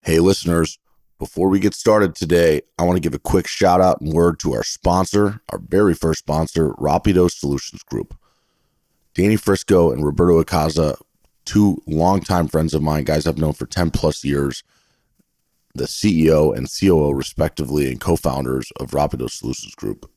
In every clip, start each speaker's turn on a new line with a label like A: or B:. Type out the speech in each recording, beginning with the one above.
A: Hey, listeners, before we get started today, I want to give a quick shout out and word to our sponsor, our very first sponsor, Rapido Solutions Group. Danny Frisco and Roberto Icaza, two longtime friends of mine, guys I've known for 10 plus years, the CEO and COO respectively and co-founders of Rapido Solutions Group.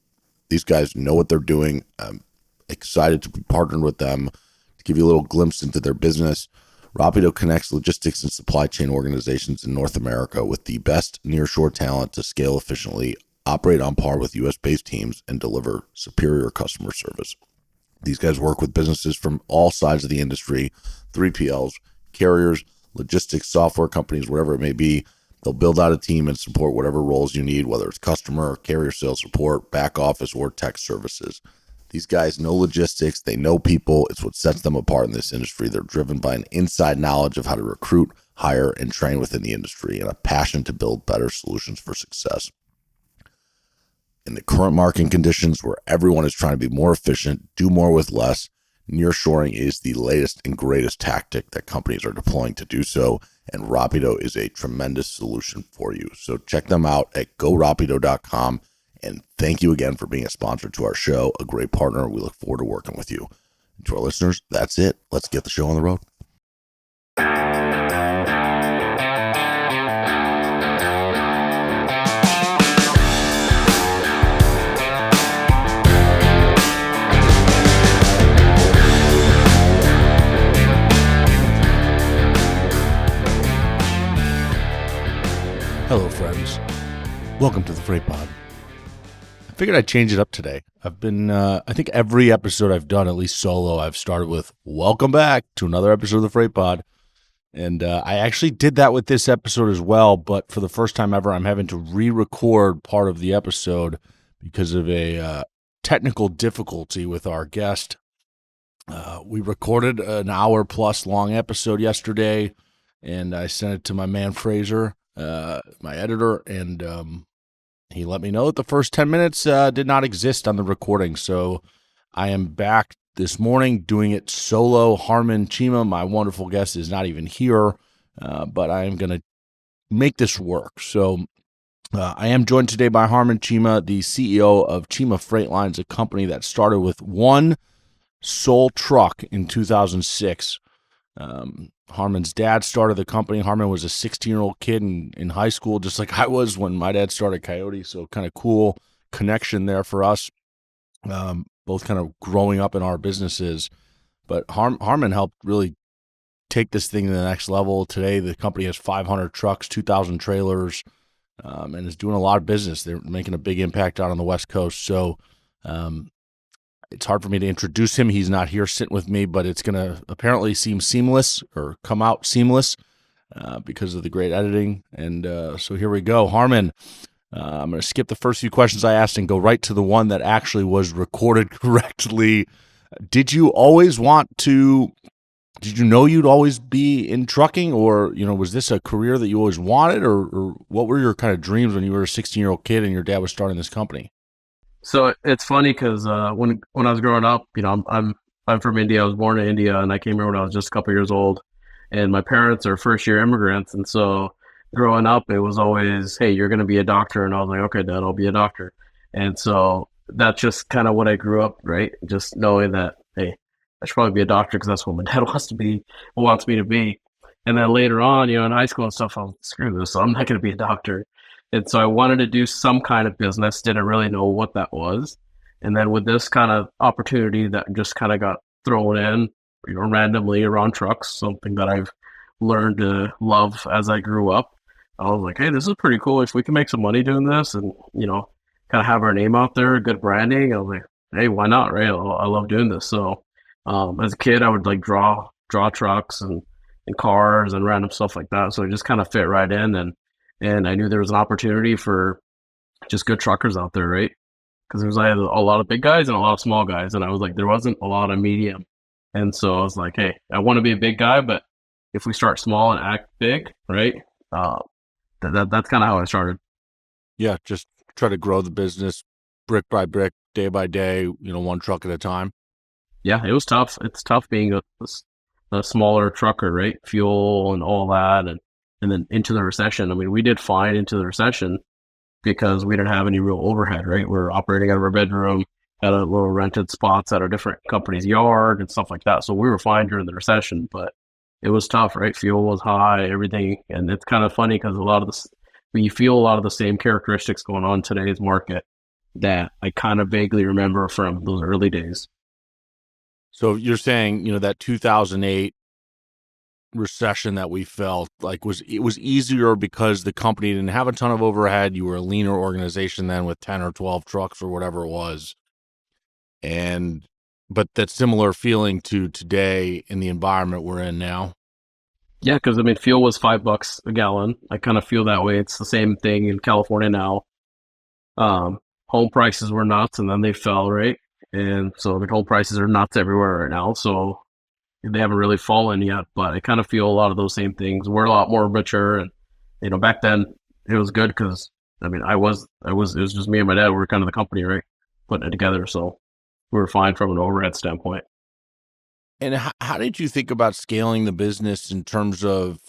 A: These guys know what they're doing. I'm excited to be partnered with them to give you a little glimpse into their business. Rapido connects logistics and supply chain organizations in North America with the best nearshore talent to scale efficiently, operate on par with U.S.-based teams, and deliver superior customer service. These guys work with businesses from all sides of the industry, 3PLs, carriers, logistics, software companies, whatever it may be. They'll build out a team and support whatever roles you need, whether it's customer, carrier sales support, back office, or tech services. These guys know logistics. They know people. It's what sets them apart in this industry. They're driven by an inside knowledge of how to recruit, hire, and train within the industry and a passion to build better solutions for success. In the current market conditions where everyone is trying to be more efficient, do more with less, nearshoring is the latest and greatest tactic that companies are deploying to do so, and Rapido is a tremendous solution for you. So check them out at gorapido.com. And thank you again for being a sponsor to our show, a great partner. We look forward to working with you. And to our listeners, that's it. Let's get the show on the road.
B: Hello, friends. Welcome to the Freight Pod. I figured I'd change it up today. I've been, I think every episode I've done, at least solo, I've started with, welcome back to another episode of the Freight Pod. And I actually did that with this episode as well, but for the first time ever, I'm having to re-record part of the episode because of a technical difficulty with our guest. We recorded an hour plus long episode yesterday, and I sent it to my man Fraser, my editor, and he let me know that the first 10 minutes did not exist on the recording. So I am back this morning doing it solo. Harman Cheema, my wonderful guest, is not even here, but I am going to make this work. So I am joined today by Harman Cheema, the CEO of Cheema Freightlines, a company that started with one sole truck in 2006. Harman's dad started the company. Harman was a 16-year-old kid in high school, just like I was when my dad started Coyote. So kind of cool connection there for us, both kind of growing up in our businesses. But Harman helped really take this thing to the next level. Today, the company has 500 trucks, 2,000 trailers, and is doing a lot of business. They're making a big impact out on the West Coast. So it's hard for me to introduce him. He's not here sitting with me, but it's going to apparently seem seamless or come out seamless because of the great editing. And so here we go. Harman, I'm going to skip the first few questions I asked and go right to the one that actually was recorded correctly. Did you know you'd always be in trucking, or, was this a career that you always wanted, or what were your kind of dreams when you were a 16-year-old kid and your dad was starting this company?
C: So it's funny because when I was growing up, I'm from India. I was born in India, and I came here when I was just a couple years old. And my parents are first-year immigrants, and so growing up, it was always, "Hey, you're going to be a doctor," and I was like, "Okay, Dad, I'll be a doctor." And so that's just kind of what I grew up, right? Just knowing that, hey, I should probably be a doctor because that's what my dad wants me to be. And then later on, in high school and stuff, I was, screw this, so I'm not going to be a doctor. And so I wanted to do some kind of business, didn't really know what that was. And then with this kind of opportunity that just kind of got thrown in, randomly around trucks, something that I've learned to love as I grew up, I was like, hey, this is pretty cool. If we can make some money doing this and, kind of have our name out there, good branding, I was like, hey, why not, right? I love doing this. So as a kid, I would like draw trucks and cars and random stuff like that. So it just kind of fit right in. And I knew there was an opportunity for just good truckers out there, right? Because there was a lot of big guys and a lot of small guys. And I was like, there wasn't a lot of medium. And so I was like, hey, I want to be a big guy, but if we start small and act big, right? That's kind of how I started.
B: Yeah, just try to grow the business brick by brick, day by day, one truck at a time.
C: Yeah, it was tough. It's tough being a smaller trucker, right? Fuel and all that. And and then into the recession. I mean, we did fine into the recession because we didn't have any real overhead, right? We were operating out of our bedroom, had a little rented spots at a different company's yard and stuff like that. So we were fine during the recession, but it was tough, right? Fuel was high, everything. And it's kind of funny because a lot of this, you feel a lot of the same characteristics going on in today's market that I kind of vaguely remember from those early days.
B: So you're saying, that 2008 recession that we felt like it was easier because the company didn't have a ton of overhead. You were a leaner organization then with 10 or 12 trucks or whatever it was. But that similar feeling to today in the environment we're in now.
C: Yeah, because I mean, fuel was $5 a gallon. I kind of feel that way. It's the same thing in California now. Home prices were nuts, and then they fell, right? And so the home prices are nuts everywhere right now. So they haven't really fallen yet, but I kind of feel a lot of those same things. We're a lot more mature, and back then it was good because I mean, it was just me and my dad. We were kind of the company, right, putting it together. So we were fine from an overhead standpoint.
B: And how did you think about scaling the business in terms of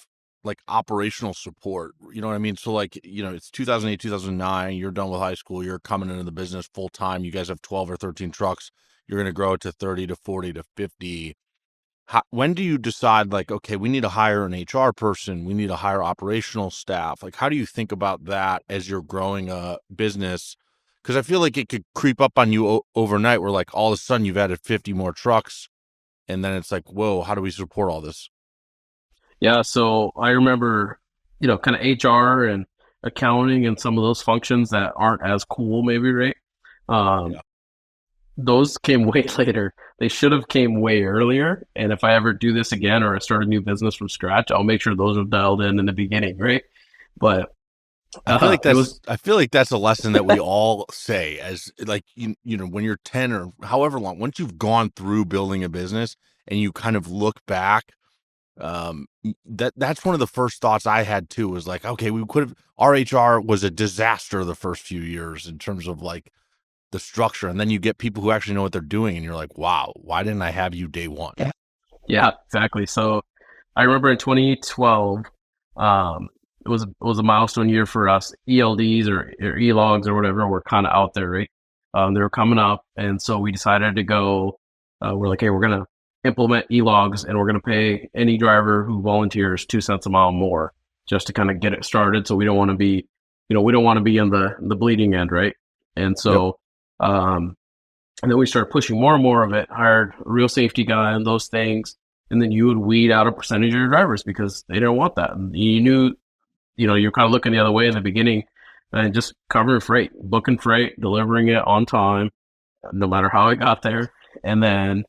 B: like operational support? You know what I mean? So like, it's 2008, 2009, you're done with high school, you're coming into the business full time. You guys have 12 or 13 trucks. You're going to grow it to 30 to 40 to 50. When do you decide like, okay, we need to hire an HR person, we need to hire operational staff? Like, how do you think about that as you're growing a business? Because I feel like it could creep up on you overnight where like all of a sudden you've added 50 more trucks. And then it's like, whoa, how do we support all this?
C: Yeah, so I remember, kind of HR and accounting and some of those functions that aren't as cool, maybe, right?
B: Yeah.
C: Those came way later. They should have came way earlier. And if I ever do this again or I start a new business from scratch, I'll make sure those are dialed in the beginning, right? But
B: I feel like that's a lesson that we all say as like, when you're 10 or however long, once you've gone through building a business and you kind of look back, that's one of the first thoughts I had too, was like, okay, we could have, our HR was a disaster the first few years in terms of like the structure. And then you get people who actually know what they're doing and you're like, wow, why didn't I have you day one?
C: Yeah, exactly. So I remember in 2012, it was a milestone year for us. ELDs or E-logs or whatever were kind of out there, right? They were coming up, and so we decided to go. We're like, hey, we're gonna implement E-logs, and we're gonna pay any driver who volunteers 2 cents a mile more just to kind of get it started. So we don't want to be, we don't want to be in the bleeding end, right? And so, and then we started pushing more and more of it. Hired a real safety guy and those things, and then you would weed out a percentage of your drivers because they didn't want that. And you knew, you're kind of looking the other way in the beginning and just covering freight, booking freight, delivering it on time, no matter how it got there, and then,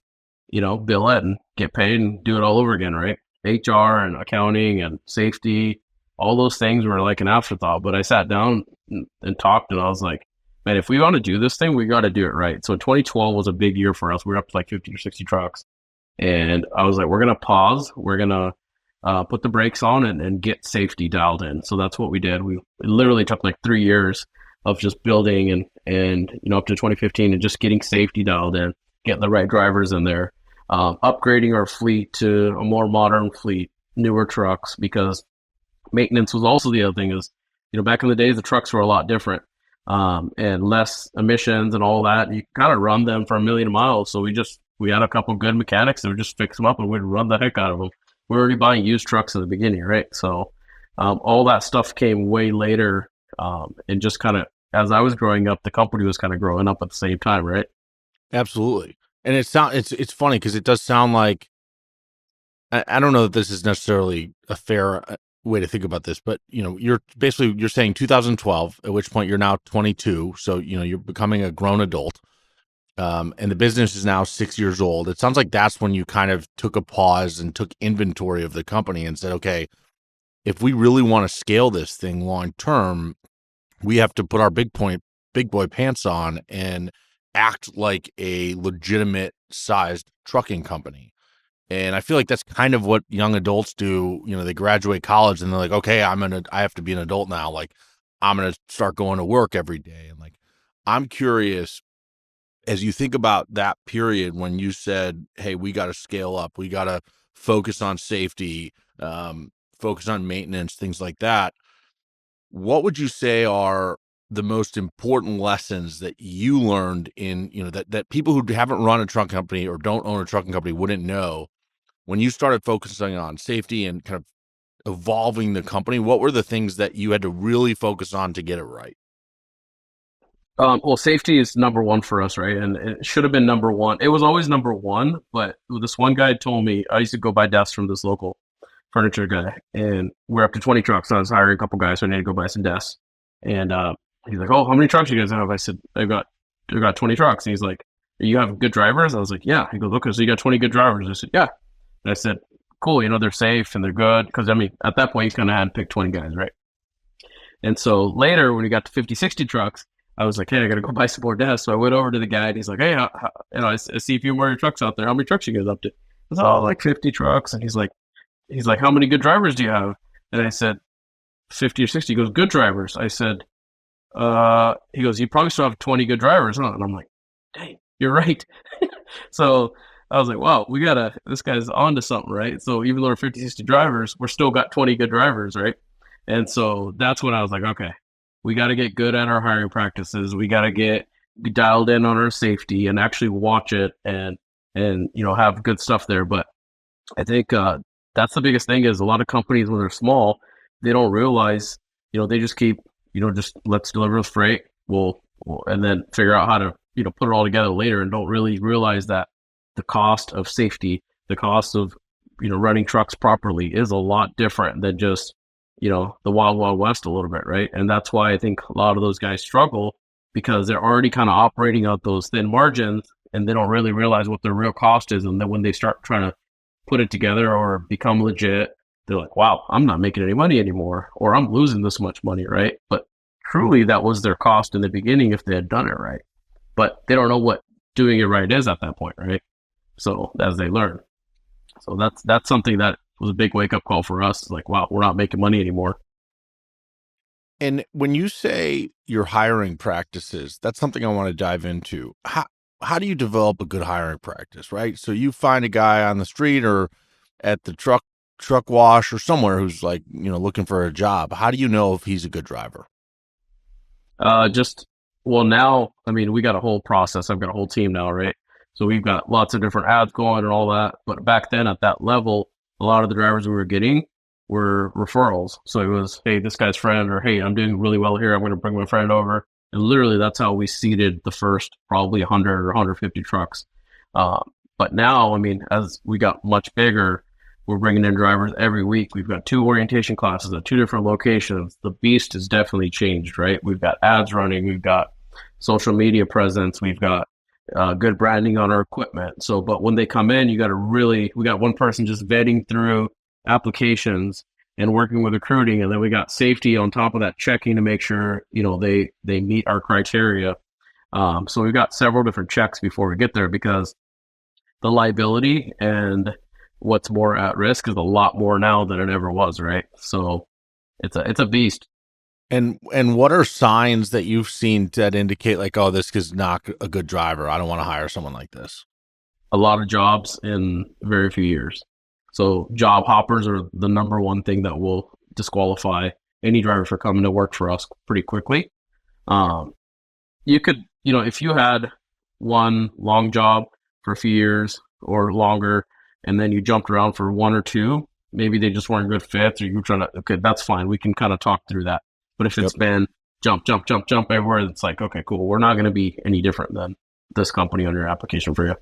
C: bill it and get paid and do it all over again, right? HR and accounting and safety, all those things were like an afterthought. But I sat down and talked, and I was like, man, if we want to do this thing, we got to do it right. So 2012 was a big year for us. We were up to like 50 or 60 trucks. And I was like, we're going to pause. We're going to put the brakes on and get safety dialed in. So that's what we did. It literally took like 3 years of just building and up to 2015 and just getting safety dialed in, getting the right drivers in there, upgrading our fleet to a more modern fleet, newer trucks, because maintenance was also the other thing is, back in the days, the trucks were a lot different, and less emissions and all that. You kind of run them for 1,000,000 miles. So we had a couple good mechanics that would just fix them up and we'd run the heck out of them. We're already buying used trucks in the beginning, right? So all that stuff came way later, and just kind of as I was growing up, the company was kind of growing up at the same time, right?
B: Absolutely. And it's funny because it does sound like, I don't know that this is necessarily a fair way to think about this, but you're saying 2012, at which point you're now 22. So, you're becoming a grown adult. And the business is now 6 years old. It sounds like that's when you kind of took a pause and took inventory of the company and said, okay, if we really want to scale this thing long term, we have to put our big boy pants on and act like a legitimate sized trucking company. And I feel like that's kind of what young adults do. They graduate college and they're like, okay, I have to be an adult now. Like, I'm going to start going to work every day. And like, I'm curious, as you think about that period when you said, hey, we got to scale up, we got to focus on safety, focus on maintenance, things like that. What would you say are the most important lessons that you learned in, that people who haven't run a truck company or don't own a trucking company wouldn't know when you started focusing on safety and kind of evolving the company? What were the things that you had to really focus on to get it right?
C: Well, safety is number one for us, right? And it should have been number one. It was always number one, but this one guy told me, I used to go buy desks from this local furniture guy, and we're up to 20 trucks. So I was hiring a couple guys, so I need to go buy some desks. And he's like, "Oh, how many trucks you guys have?" I said, "I've got 20 trucks." And he's like, "You have good drivers?" I was like, "Yeah." He goes, "Okay, so you got 20 good drivers?" I said, "Yeah." And I said, "Cool, they're safe and they're good." Because, I mean, at that point, you kind of had to pick 20 guys, right? And so later, when we got to 50, 60 trucks, I was like, "Hey, I got to go buy some more desks." So I went over to the guy, and he's like, "Hey, I see a few more of your trucks out there. How many trucks you guys up to?" I was like 50 trucks. And he's like, "How many good drivers do you have?" And I said, 50 or 60. He goes, "Good drivers." I said, he goes, "You probably still have 20 good drivers, huh?" And I'm like, "Dang, you're right." So I was like, "Wow, this guy's on to something, right?" So even though we're 50, 60 drivers, we're still got 20 good drivers, right? And so that's when I was like, okay, we got to get good at our hiring practices. We got to be dialed in on our safety and actually watch it and have good stuff there. But I think that's the biggest thing is a lot of companies when they're small, they don't realize, they just keep, just let's deliver this freight. We'll and then figure out how to, put it all together later, and don't really realize that the cost of safety, the cost of, running trucks properly is a lot different than just, the wild, wild west a little bit. Right. And that's why I think a lot of those guys struggle, because they're already kind of operating out those thin margins, and they don't really realize what their real cost is. And then when they start trying to put it together or become legit, they're like, "Wow, I'm not making any money anymore, or I'm losing this much money," right? But truly, that was their cost in the beginning if they had done it right. But they don't know what doing it right is at that point, right? So as they learn, so that's something that was a big wake up call for us. Like, wow, we're not making money anymore.
B: And when you say your hiring practices, that's something I want to dive into. How do you develop a good hiring practice, right? So you find a guy on the street or at the truck wash or somewhere who's like, looking for a job. How do you know if he's a good driver?
C: Well, now, I mean, we got a whole process. I've got a whole team now, right? So we've got lots of different ads going and all that. But back then at that level, a lot of the drivers we were getting were referrals. So it was, "Hey, this guy's friend," or, "Hey, I'm doing really well here. I'm going to bring my friend over." And literally that's how we seeded the first probably 100 or 150 trucks. But now, I mean, as we got much bigger, we're bringing in drivers every week. We've got 2 orientation classes at 2 different locations. The beast has definitely changed, right? We've got ads running. We've got social media presence. We've got good branding on our equipment. So, but when they come in, we got one person just vetting through applications and working with recruiting. And then we got safety on top of that, checking to make sure, they meet our criteria. So we've got several different checks before we get there, because the liability and what's more at risk is a lot more now than it ever was, right? So it's a beast.
B: And what are signs that you've seen that indicate like, oh, this is not a good driver, I don't want to hire someone like this?
C: A lot of jobs in very few years. So job hoppers are the number one thing that will disqualify any driver for coming to work for us pretty quickly. You could, if you had one long job for a few years or longer, and then you jumped around for 1 or 2, maybe they just weren't good fits, or you were trying to, okay, that's fine. We can kind of talk through that. But if it's been jump everywhere, it's like, okay, cool. We're not going to be any different than this company on your application for you.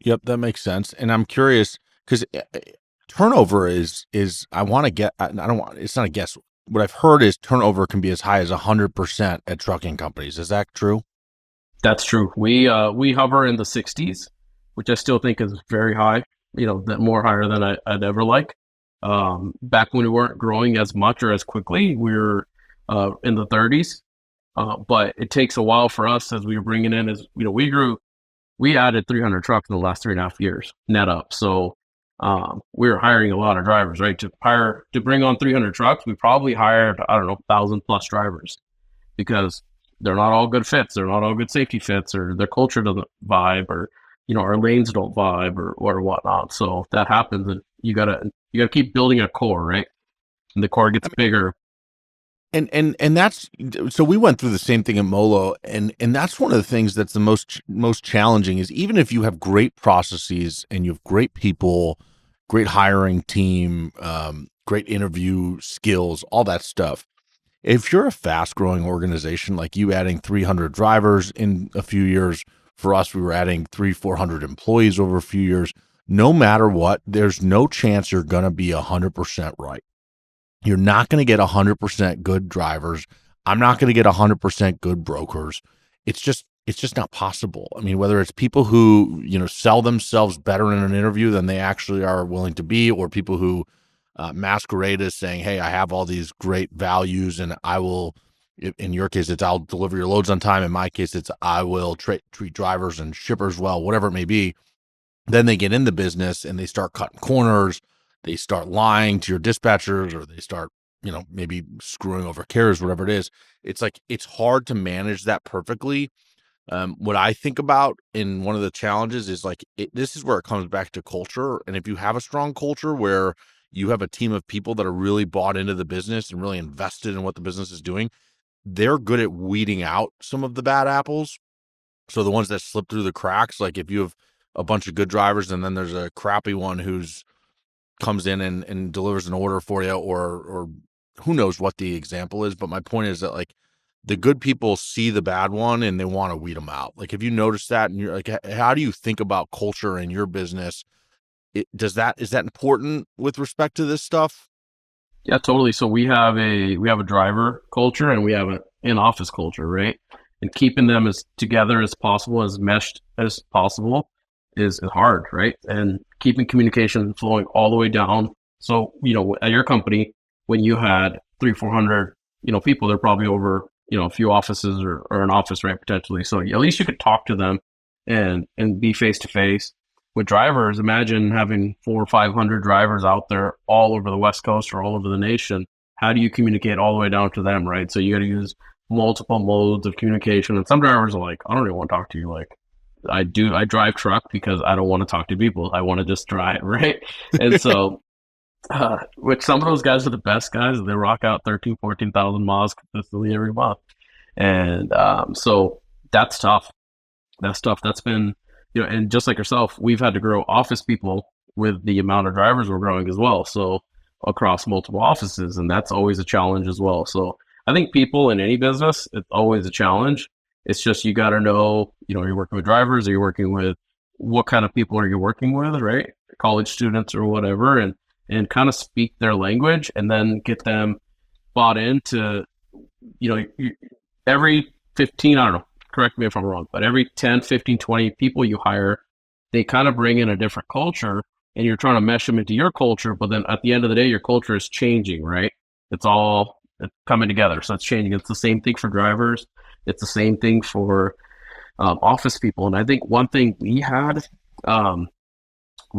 B: Yep, that makes sense. And I'm curious because turnover is I want to get, I don't want, it's not a guess. What I've heard is turnover can be as high as 100% at trucking companies. Is that true?
C: That's true. We hover in the 60s, which I still think is very high. That more higher than I'd ever like. Back when we weren't growing as much or as quickly, we were in the 30s. But it takes a while for us as we were bringing in, we added 300 trucks in the last 3.5 years net up. So we were hiring a lot of drivers, right? To bring on 300 trucks, we probably hired, 1,000 plus drivers, because they're not all good fits. They're not all good safety fits, or their culture doesn't vibe, or, our lanes don't vibe or whatnot. So that happens, and you gotta keep building a core, right? and the core gets bigger.
B: And that's so we went through the same thing at Molo, and that's one of the things that's the most challenging is even if you have great processes and you have great people, great hiring team, great interview skills, all that stuff. If you're a fast growing organization like you adding 300 drivers in a few years, for us we were adding 400 employees over a few years. No matter what, there's no chance you're going to be 100% right. You're not going to get 100% good drivers. I'm not going to get 100% good brokers. It's just not possible. I mean, whether it's people who, sell themselves better in an interview than they actually are willing to be, or people who masquerade as saying, "Hey, I have all these great values and I will," in your case, it's I'll deliver your loads on time. In my case, it's I will treat drivers and shippers well, whatever it may be. Then they get in the business and they start cutting corners. They start lying to your dispatchers, or they start, maybe screwing over carriers, whatever it is. It's like, it's hard to manage that perfectly. What I think about in one of the challenges is like, this is where it comes back to culture. And if you have a strong culture where you have a team of people that are really bought into the business and really invested in what the business is doing, they're good at weeding out some of the bad apples. So the ones that slip through the cracks, like if you have a bunch of good drivers and then there's a crappy one who's comes in and delivers an order for you, or who knows what the example is. But my point is that like the good people see the bad one and they want to weed them out. Like, if you notice that, and you're like, how do you think about culture in your business? Is that important with respect to this stuff?
C: Yeah, totally. So we have a driver culture and we have an in-office culture, right? And keeping them as together as possible, as meshed as possible, is hard, right? And keeping communication flowing all the way down. So, at your company, when you had 400, people, they're probably over, a few offices or an office, right? Potentially. So at least you could talk to them and be face to face. With drivers, imagine having 400 or 500 drivers out there all over the West Coast or all over the nation. How do you communicate all the way down to them, right? So you got to use multiple modes of communication. And some drivers are like, I don't even want to talk to you. Like, I drive truck because I don't want to talk to people. I want to just drive, right? And so, which some of those guys are the best guys. They rock out 14,000 miles consistently every month. And so that's tough. That's tough. That's been, and just like yourself, we've had to grow office people with the amount of drivers we're growing as well. So across multiple offices, and that's always a challenge as well. So I think people in any business, it's always a challenge. It's just, you got to know, you're working with drivers, or you're working with what kind of people are you working with, right? College students or whatever, and kind of speak their language and then get them bought into, every 15, I don't know, correct me if I'm wrong, but every 10, 15, 20 people you hire, they kind of bring in a different culture, and you're trying to mesh them into your culture. But then at the end of the day, your culture is changing, right? It's coming together. So it's changing. It's the same thing for drivers. It's the same thing for office people. And I think one thing we had to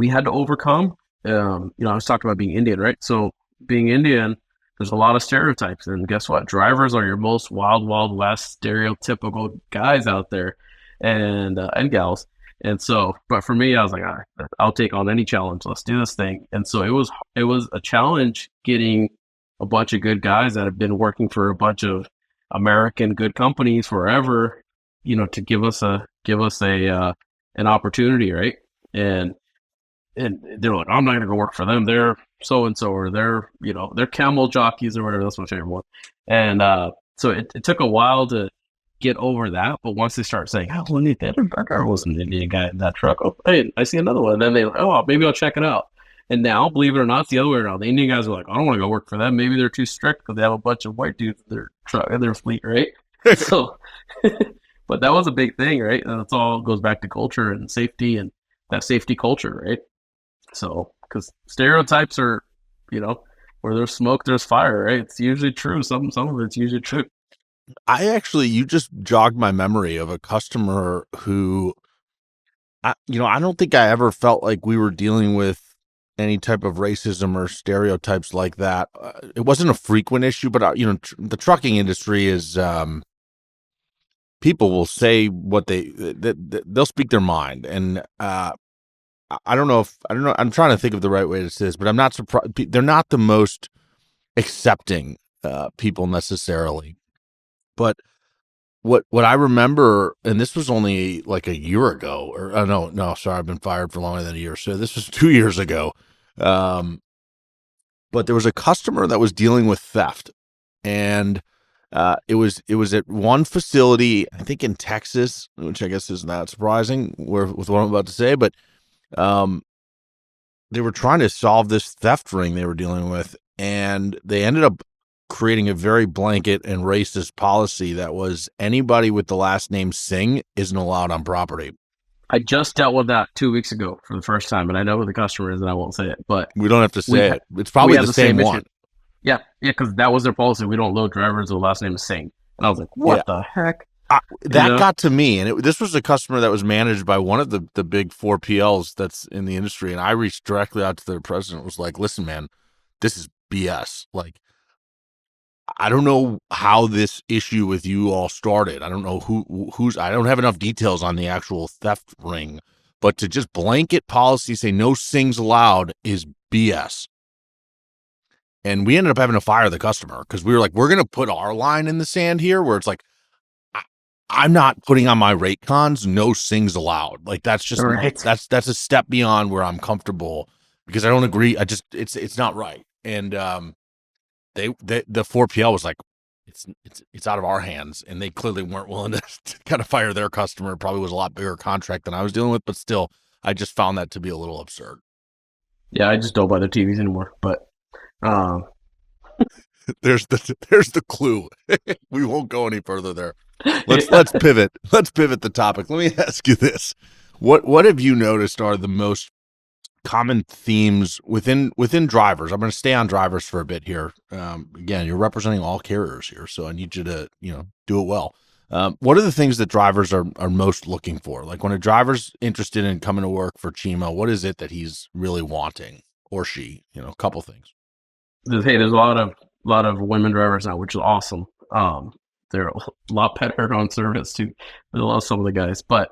C: overcome, I was talking about being Indian, right? So being Indian, there's a lot of stereotypes, and guess what? Drivers are your most wild, wild west stereotypical guys out there, and gals. And so, but for me, I was like, all right, I'll take on any challenge. Let's do this thing. And so it was a challenge getting a bunch of good guys that have been working for a bunch of American good companies forever, to give us an opportunity, right? And they're like, I'm not gonna go work for them. They're so and so, or they're camel jockeys or whatever. That's my favorite one. And so it took a while to get over that, but once they start saying, "Oh, well, the other burger was an Indian guy in that truck," oh, hey, I see another one. And then they, oh, maybe I'll check it out. And now, believe it or not, it's the other way around. The Indian guys are like, I don't want to go work for them. Maybe they're too strict because they have a bunch of white dudes in their truck, in their fleet, right? So, but that was a big thing, right? And it's all goes back to culture and safety, and that safety culture, right? So, because stereotypes are, where there's smoke, there's fire, right? It's usually true. Some of it's usually true.
B: You just jogged my memory of a customer who, I don't think I ever felt like we were dealing with any type of racism or stereotypes like that. It wasn't a frequent issue, but the trucking industry is, people will say what they'll speak their mind. And, I don't know. I'm trying to think of the right way to say this, but I'm not surprised. They're not the most accepting people necessarily. But what I remember, and this was only like a year ago, or no, sorry, I've been fired for longer than a year, so this was 2 years ago. But there was a customer that was dealing with theft, and it was at one facility, I think in Texas, which I guess is not surprising with what I'm about to say, but um, they were trying to solve this theft ring they were dealing with, and they ended up creating a very blanket and racist policy that was anybody with the last name Singh isn't allowed on property.
C: I just dealt with that 2 weeks ago for the first time, and I know who the customer is, and I won't say it, but
B: We don't have to say it. It's probably the same one.
C: issue. Yeah, because that was their policy. We don't load drivers with the last name is Singh. And I was like, what the heck?
B: That got to me, and this was a customer that was managed by one of the big 4PLs that's in the industry, and I reached directly out to their president, was like, listen, man, this is BS. Like, I don't know how this issue with you all started. I don't know who's, I don't have enough details on the actual theft ring, but to just blanket policy say no Singhs allowed is BS. And we ended up having to fire the customer because we were like, we're going to put our line in the sand here where it's like, I'm not putting on my rate cons, no Singhs allowed. Like that's just,
C: Right.
B: that's a step beyond where I'm comfortable because I don't agree. It's not right. And, the 4PL was like, it's out of our hands, and they clearly weren't willing to kind of fire their customer. It probably was a lot bigger contract than I was dealing with, but still, I just found that to be a little absurd.
C: Yeah, I just don't buy their TVs anymore. But
B: there's the clue. We won't go any further there. Let's pivot. Let's pivot the topic. Let me ask you this: what have you noticed are the most common themes within drivers? I'm going to stay on drivers for a bit here. Again, you're representing all carriers here, so I need you to do it well. What are the things that drivers are most looking for? Like when a driver's interested in coming to work for Cheema, what is it that he's really wanting, or she? A couple things.
C: There's a lot of women drivers now, which is awesome. They're a lot better on service too. I love some of the guys, but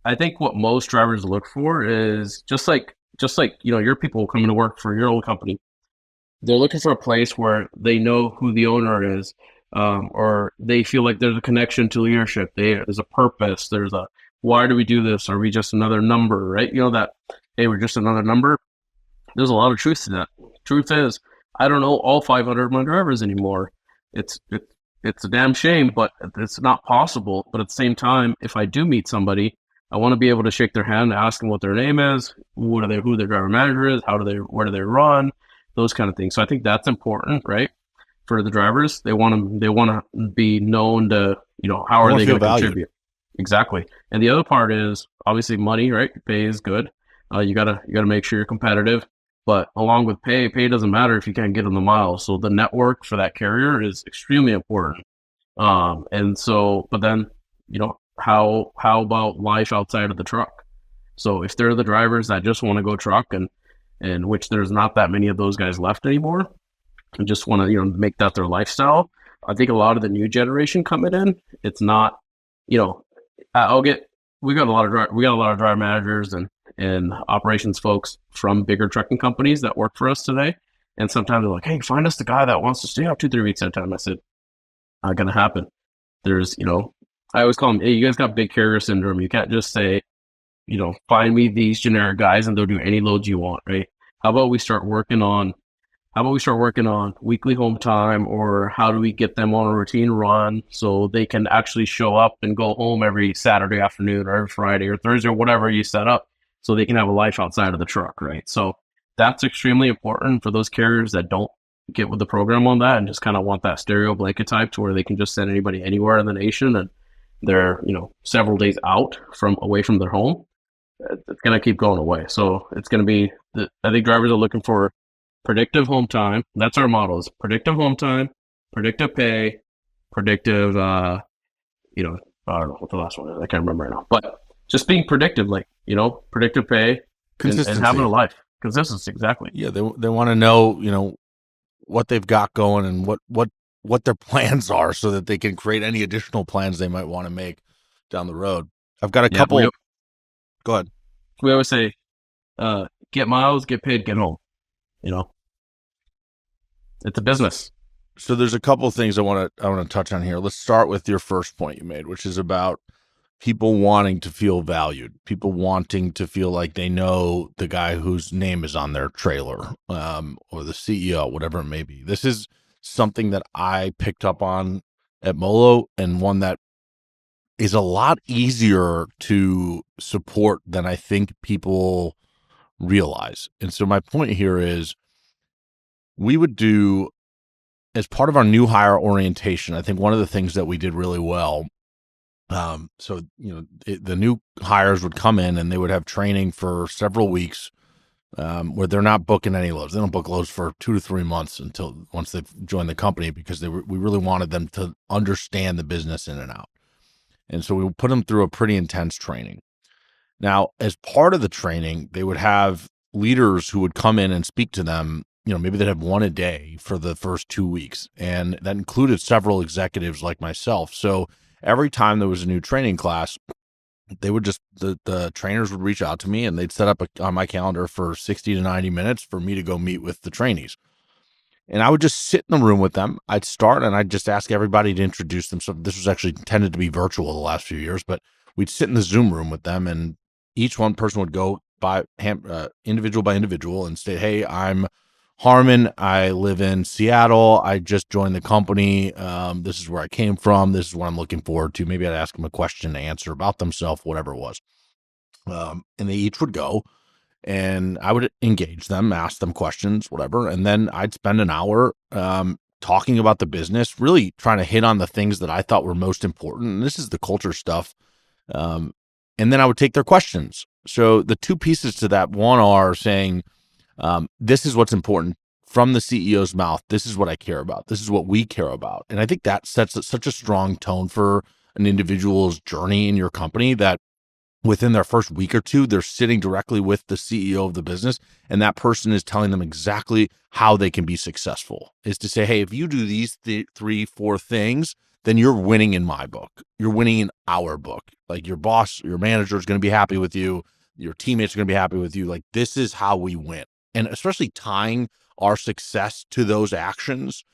C: I think what most drivers look for is just like your people coming to work for your old company. They're looking for a place where they know who the owner is, or they feel like there's a connection to leadership. There's a purpose. There's a why do we do this? Are we just another number? Right? That hey, we're just another number. There's a lot of truth to that. Truth is, I don't know all 500 of my drivers anymore. It's a damn shame, but it's not possible. But at the same time, if I do meet somebody, I want to be able to shake their hand, ask them what their name is, who their driver manager is, where do they run, those kind of things. So I think that's important, right? For the drivers, they want to be known to, how are they going to contribute? Exactly. And the other part is obviously money, right? Pay is good. You gotta make sure you're competitive. But along with pay doesn't matter if you can't get on the miles. So the network for that carrier is extremely important. And so, but then, how about life outside of the truck? So if they're the drivers that just want to go truck and which there's not that many of those guys left anymore, and just want to, make that their lifestyle, I think a lot of the new generation coming in, it's not, we got a lot of driver managers and operations folks from bigger trucking companies that work for us today. And sometimes they're like, hey, find us the guy that wants to stay out 2-3 weeks at a time. I said, not going to happen. There's, I always call them, hey, you guys got big carrier syndrome. You can't just say, find me these generic guys and they'll do any loads you want, right? How about we start working on weekly home time, or how do we get them on a routine run so they can actually show up and go home every Saturday afternoon or every Friday or Thursday or whatever you set up, so they can have a life outside of the truck, right? So that's extremely important for those carriers that don't get with the program on that and just kind of want that stereo blanket type to where they can just send anybody anywhere in the nation and they're, several days away from their home. It's going to keep going away. So it's going to be, I think drivers are looking for predictive home time. That's our model, is predictive home time, predictive pay, predictive, I don't know what the last one is. I can't remember right now. But just being predictive, predictive pay and having a life. Consistency, exactly.
B: Yeah, they want to know, what they've got going and what their plans are so that they can create any additional plans they might want to make down the road. I've got a couple. Go ahead.
C: We always say, get miles, get paid, get home. It's a business.
B: So there's a couple of things I want to touch on here. Let's start with your first point you made, which is about people wanting to feel valued, people wanting to feel like they know the guy whose name is on their trailer, or the CEO, whatever it may be. This is something that I picked up on at Molo, and one that is a lot easier to support than I think people realize. And so my point here is, we would do, as part of our new hire orientation, I think one of the things that we did really well, the new hires would come in and they would have training for several weeks, where they're not booking any loads. They don't book loads for 2 to 3 months until once they've joined the company, because we really wanted them to understand the business in and out. And so we would put them through a pretty intense training. Now, as part of the training, they would have leaders who would come in and speak to them. Maybe they'd have one a day for the first 2 weeks. And that included several executives like myself. So every time there was a new training class, they would the trainers would reach out to me, and they'd set up on my calendar for 60 to 90 minutes for me to go meet with the trainees. And I would just sit in the room with them. I'd start and I'd just ask everybody to introduce themselves. This was actually tended to be virtual the last few years, but we'd sit in the Zoom room with them, and each one person would go by individual by individual and say, "Hey, I'm Harman. I live in Seattle. I just joined the company. This is where I came from. This is what I'm looking forward to." Maybe I'd ask them a question to answer about themselves, whatever it was. And they each would go, and I would engage them, ask them questions, whatever. And then I'd spend an hour talking about the business, really trying to hit on the things that I thought were most important. And this is the culture stuff. And then I would take their questions. So the two pieces to that, one are saying, this is what's important from the CEO's mouth. This is what I care about. This is what we care about. And I think that sets such a strong tone for an individual's journey in your company, that within their first week or two, they're sitting directly with the CEO of the business, and that person is telling them exactly how they can be successful. Is to say, hey, if you do these 3, 4 things, then you're winning in my book. You're winning in our book. Like, your boss, your manager is going to be happy with you. Your teammates are going to be happy with you. Like, this is how we win. And especially tying our success to those actions,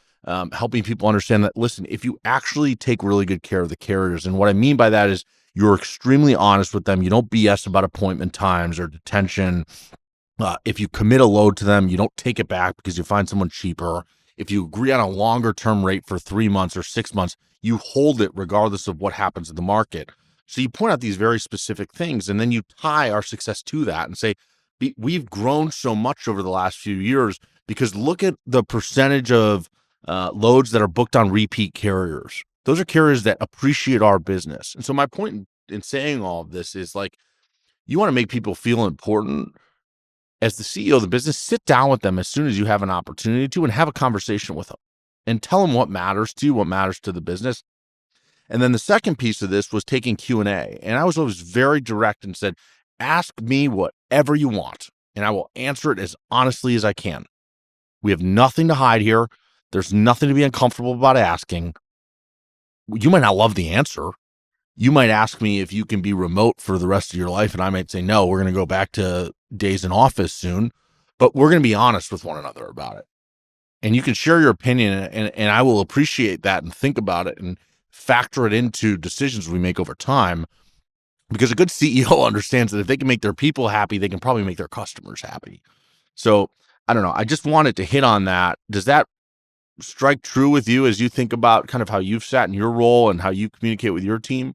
B: helping people understand that, listen, if you actually take really good care of the carriers, and what I mean by that is, you're extremely honest with them. You don't BS about appointment times or detention. If you commit a load to them, you don't take it back because you find someone cheaper. If you agree on a longer term rate for 3 months or 6 months, you hold it regardless of what happens in the market. So you point out these very specific things, and then you tie our success to that and say, we've grown so much over the last few years because look at the percentage of loads that are booked on repeat carriers. Those are carriers that appreciate our business. And so my point in saying all of this is, like, you want to make people feel important. As the CEO of the business, sit down with them as soon as you have an opportunity to, and have a conversation with them and tell them what matters to you, what matters to the business. And then the second piece of this was taking Q&A. And I was always very direct and said, ask me whatever you want, and I will answer it as honestly as I can. We have nothing to hide here. There's nothing to be uncomfortable about asking. You might not love the answer. You might ask me if you can be remote for the rest of your life, and I might say, no, we're going to go back to days in office soon, but we're going to be honest with one another about it. And you can share your opinion, and I will appreciate that and think about it and factor it into decisions we make over time, because a good CEO understands that if they can make their people happy, they can probably make their customers happy. So I don't know. I just wanted to hit on that. Does that strike true with you as you think about kind of how you've sat in your role and how you communicate with your team?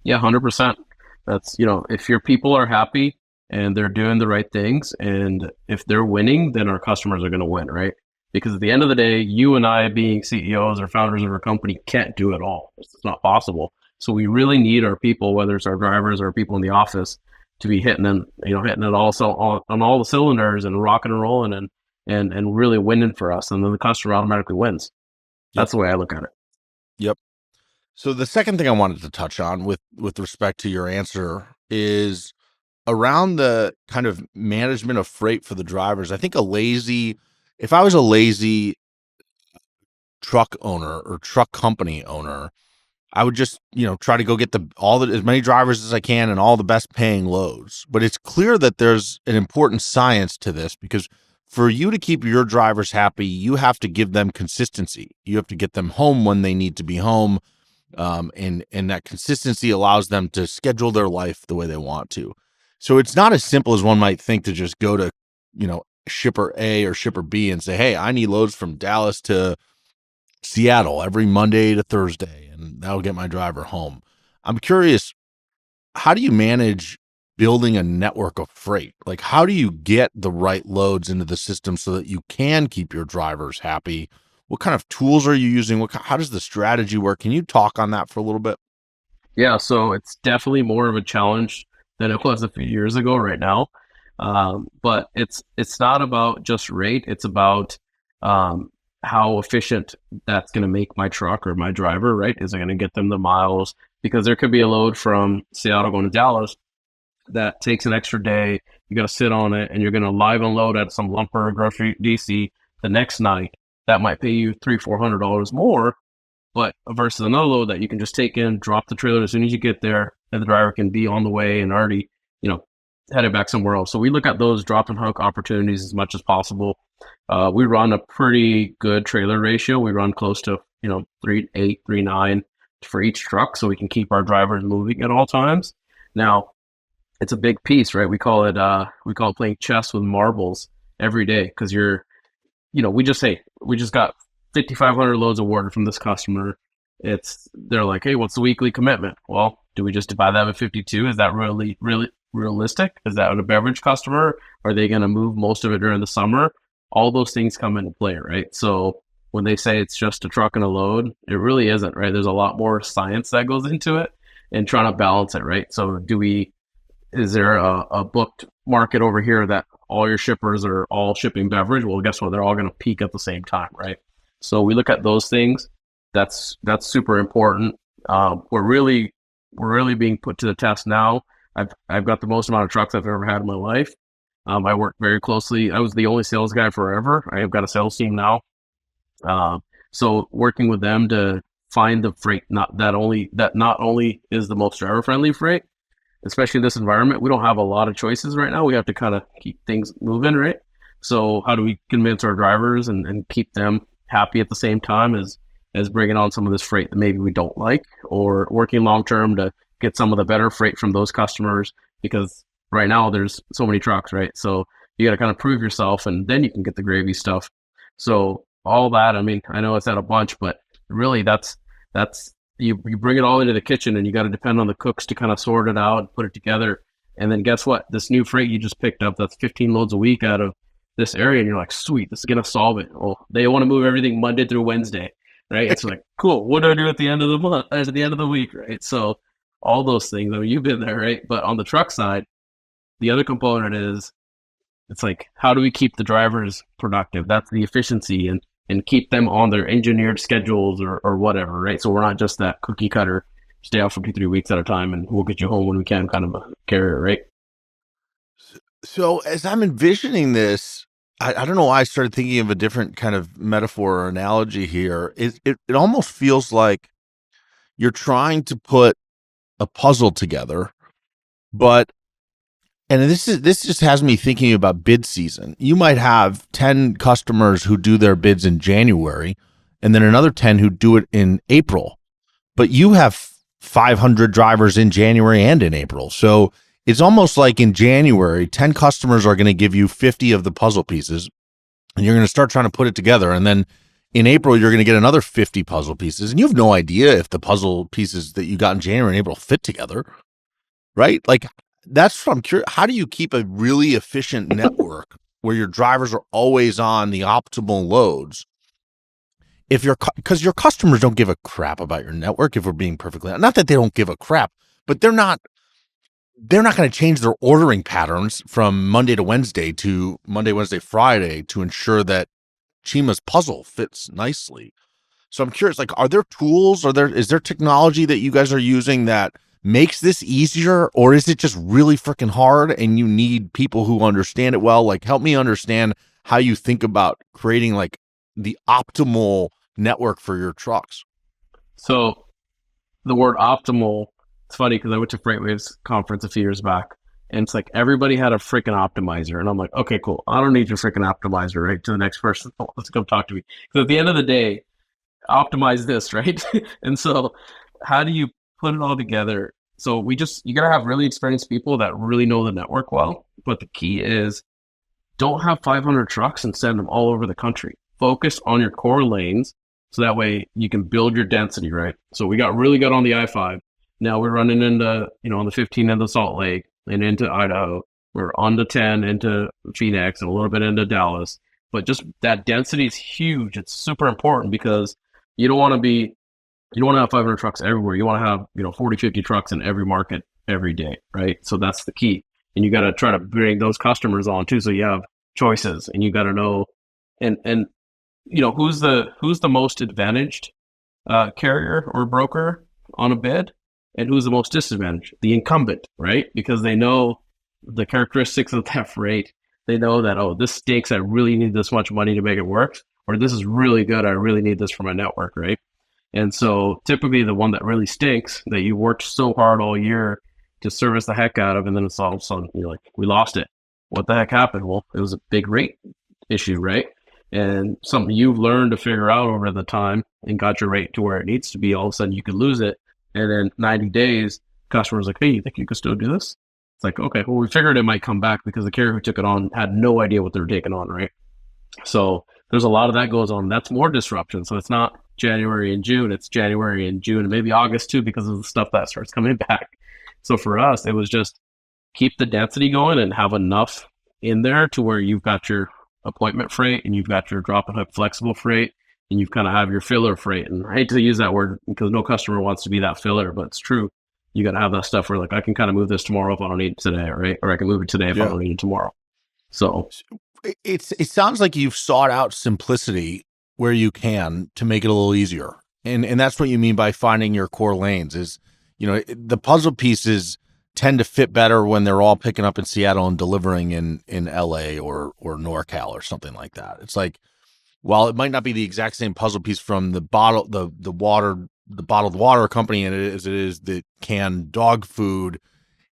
C: Yeah, 100%. That's, if your people are happy and they're doing the right things, and if they're winning, then our customers are going to win, right? Because at the end of the day, you and I, being CEOs or founders of our company, can't do it all. It's not possible. So we really need our people, whether it's our drivers or people in the office, to be hitting it also on all the cylinders and rocking and rolling and really winning for us. And then the customer automatically wins. That's the way I look at it.
B: Yep. So the second thing I wanted to touch on with respect to your answer is around the kind of management of freight for the drivers. I think if I was a lazy truck owner or truck company owner, I would just, try to go get as many drivers as I can and all the best paying loads. But it's clear that there's an important science to this, because for you to keep your drivers happy, you have to give them consistency. You have to get them home when they need to be home. And that consistency allows them to schedule their life the way they want to. So it's not as simple as one might think to just go to, shipper A or shipper B and say, hey, I need loads from Dallas to Seattle every Monday to Thursday, and that'll get my driver home. I'm curious, how do you manage building a network of freight? Like, how do you get the right loads into the system so that you can keep your drivers happy? What kind of tools are you using? How does the strategy work? Can you talk on that for a little bit?
C: Yeah, so it's definitely more of a challenge than it was a few years ago right now. But it's not about just rate. It's about how efficient that's going to make my truck or my driver, right? Is it going to get them the miles? Because there could be a load from Seattle going to Dallas that takes an extra day. You got to sit on it, and you're going to live unload at some lumper or grocery DC the next night. That might pay you $300-$400 more, but versus another load that you can just take in, drop the trailer as soon as you get there, and the driver can be on the way and already, headed back somewhere else. So we look at those drop and hook opportunities as much as possible. We run a pretty good trailer ratio. We run close to 3.8, 3.9 for each truck, so we can keep our drivers moving at all times. Now, it's a big piece, right? We call it playing chess with marbles every day, because we just got 5,500 loads awarded from this customer. They're like, hey, what's the weekly commitment? Well, do we just divide that by 52? Is that really realistic? Is that a beverage customer? Are they going to move most of it during the summer? All those things come into play, right? So when they say it's just a truck and a load, it really isn't, right? There's a lot more science that goes into it and trying to balance it, right? So is there a booked market over here that all your shippers are all shipping beverage? Well, guess what? They're all going to peak at the same time, right? So we look at those things. That's super important. We're really being put to the test now. I've got the most amount of trucks I've ever had in my life. I work very closely. I was the only sales guy forever. I have got a sales team now. So working with them to find the freight not only is the most driver friendly freight, especially in this environment. We don't have a lot of choices right now. We have to kind of keep things moving, right? So how do we convince our drivers and keep them happy at the same time as bringing on some of this freight that maybe we don't like, or working long term to get some of the better freight from those customers? Because right now there's so many trucks, right? So you got to kind of prove yourself, and then you can get the gravy stuff. So all that, I mean, I know it's at a bunch, but really that's you bring it all into the kitchen, and you got to depend on the cooks to kind of sort it out and put it together. And then guess what? This new freight you just picked up, that's 15 loads a week out of this area, and you're like, sweet, this is going to solve it. Well, they want to move everything Monday through Wednesday, right? It's like, cool, what do I do at the end of the month, at the end of the week, right? So all those things, I mean, you've been there, right? But on the truck side, the other component is, it's like, how do we keep the drivers productive? That's the efficiency, and keep them on their engineered schedules or whatever, right? So we're not just that cookie cutter, stay out for 2-3 weeks at a time, and we'll get you home when we can kind of a carrier, right?
B: So as I'm envisioning this, I don't know why I started thinking of a different kind of metaphor or analogy here. It almost feels like you're trying to put a puzzle together, and this just has me thinking about bid season. You might have 10 customers who do their bids in January, and then another 10 who do it in April, but you have 500 drivers in January and in April. So it's almost like in January, 10 customers are going to give you 50 of the puzzle pieces, and you're going to start trying to put it together. And then in April, you're going to get another 50 puzzle pieces, and you have no idea if the puzzle pieces that you got in January and April fit together, right? Like, that's what I'm curious. How do you keep a really efficient network where your drivers are always on the optimal loads? Because your customers don't give a crap about your network, if we're being perfectly, not that they don't give a crap, but they're not going to change their ordering patterns from Monday to Wednesday to Monday, Wednesday, Friday to ensure that Cheema's puzzle fits nicely. So I'm curious, like, are there tools? Is there technology that you guys are using that makes this easier, or is it just really freaking hard and you need people who understand it well? Like, help me understand how you think about creating like the optimal network for your trucks.
C: So the word optimal, it's funny because I went to FreightWaves conference a few years back, And it's like everybody had a freaking optimizer. And I'm like, okay, cool. I don't need your freaking optimizer, right? To the next person. Let's come talk to me. Because at the end of the day, optimize this, right? And so how do you put it all together? So you got to have really experienced people that really know the network well. But the key is don't have 500 trucks and send them all over the country. Focus on your core lanes so that way you can build your density, right? So we got really good on the I-5. Now we're running into, on the 15 into Salt Lake and into Idaho. We're on the 10 into Phoenix and a little bit into Dallas. But just that density is huge. It's super important because you don't want to have 500 trucks everywhere. You want to have, 40, 50 trucks in every market every day, right? So that's the key. And you got to try to bring those customers on too. So you have choices and you got to know, and who's the most advantaged carrier or broker on a bid, and who's the most disadvantaged? The incumbent, right? Because they know the characteristics of that freight. They know that, oh, this stinks. I really need this much money to make it work, or this is really good. I really need this for my network, right? And so typically the one that really stinks, that you worked so hard all year to service the heck out of, and then it's all of a sudden you're like, we lost it. What the heck happened? Well, it was a big rate issue, right? And something you've learned to figure out over the time and got your rate to where it needs to be. All of a sudden you could lose it. And then 90 days, customer's like, hey, you think you could still do this? It's like, okay, well, we figured it might come back because the carrier who took it on had no idea what they were taking on, right? So there's a lot of that goes on. That's more disruption. So it's not January and June, it's January and June, and maybe August too, because of the stuff that starts coming back. So for us, it was just keep the density going and have enough in there to where you've got your appointment freight and you've got your drop and hook flexible freight and you've kind of have your filler freight. And I hate to use that word because no customer wants to be that filler, but it's true. You got to have that stuff where like, I can kind of move this tomorrow if I don't need it today, right? Or I can move it today if I don't need it tomorrow. So
B: it sounds like you've sought out simplicity where you can to make it a little easier. And that's what you mean by finding your core lanes is, the puzzle pieces tend to fit better when they're all picking up in Seattle and delivering in LA or NorCal or something like that. It's like, while it might not be the exact same puzzle piece from the bottled water company as it is the canned dog food,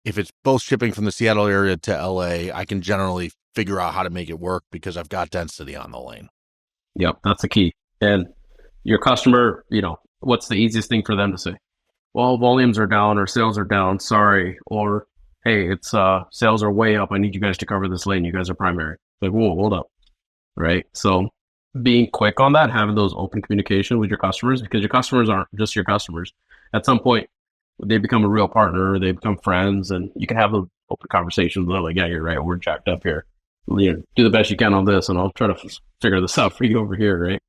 B: if it's both shipping from the Seattle area to LA, I can generally figure out how to make it work because I've got density on the lane.
C: Yep, that's the key. And your customer, what's the easiest thing for them to say? Well, volumes are down or sales are down, sorry. Or, hey, it's sales are way up. I need you guys to cover this lane. You guys are primary. Like, whoa, hold up. Right? So being quick on that, having those open communication with your customers, because your customers aren't just your customers. At some point, they become a real partner, they become friends, and you can have those open conversations. They're like, yeah, you're right. We're jacked up here. Do the best you can on this, and I'll try to figure this out for you over here, right?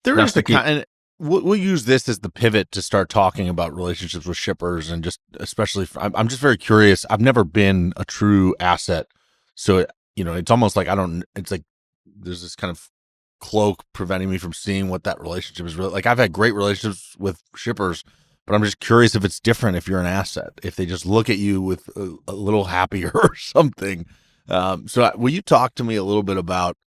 B: That's the kind. We'll use this as the pivot to start talking about relationships with shippers, and just especially, I'm just very curious. I've never been a true asset, so it's almost like it's like there's this kind of cloak preventing me from seeing what that relationship is really like. I've had great relationships with shippers, but I'm just curious if it's different if you're an asset, if they just look at you with a little happier or something. So will you talk to me a little bit about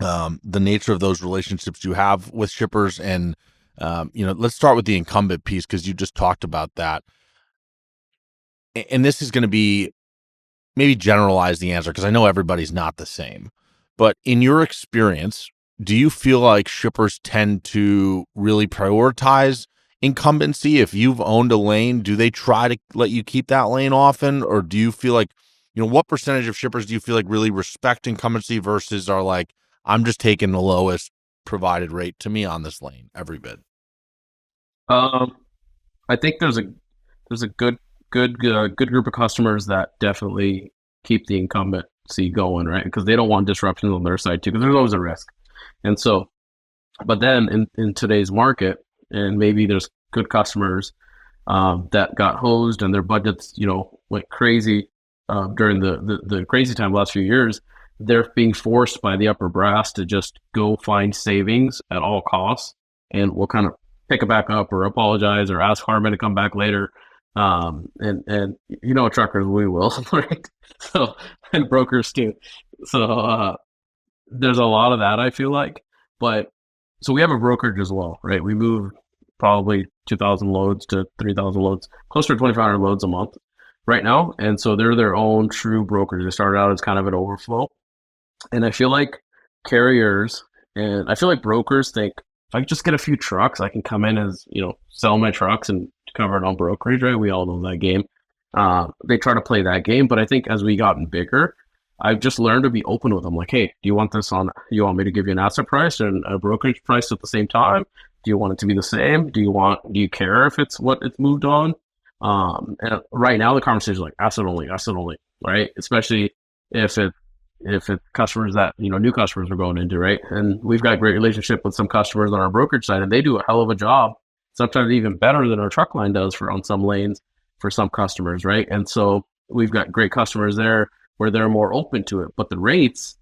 B: the nature of those relationships you have with shippers? And, let's start with the incumbent piece, because you just talked about that. And this is going to be maybe generalize the answer, because I know everybody's not the same. But in your experience, do you feel like shippers tend to really prioritize incumbency? If you've owned a lane, do they try to let you keep that lane often? Or do you feel like, what percentage of shippers do you feel like really respect incumbency versus are like, I'm just taking the lowest provided rate to me on this lane every bid?
C: I think there's a good group of customers that definitely keep the incumbency going, right? Because they don't want disruptions on their side too, because there's always a risk. And so, but then in today's market, and maybe there's good customers that got hosed and their budgets, went crazy during the crazy time the last few years. They're being forced by the upper brass to just go find savings at all costs, and we'll kind of pick it back up or apologize or ask Harman to come back later. And truckers, we will, right? So, and brokers too. So there's a lot of that, I feel like. But so we have a brokerage as well, right? We move probably 2,000 loads to 3,000 loads, closer to 2,500 loads a month. right now. And so they're their own true brokers. They started out as kind of an overflow. And I feel like carriers and I feel like brokers think if I just get a few trucks, I can come in as, sell my trucks and cover it on brokerage, right? We all know that game. They try to play that game, but I think as we gotten bigger, I've just learned to be open with them. Like, hey, do you want this on? You want me to give you an asset price and a brokerage price at the same time? Do you want it to be the same? Do you care if it's what it's moved on? And right now the conversation is like asset only, right? Especially if it's customers that new customers are going into, right? And we've got great relationship with some customers on our brokerage side, and they do a hell of a job, sometimes even better than our truck line does for on some lanes for some customers, right? And so we've got great customers there where they're more open to it. But the rates,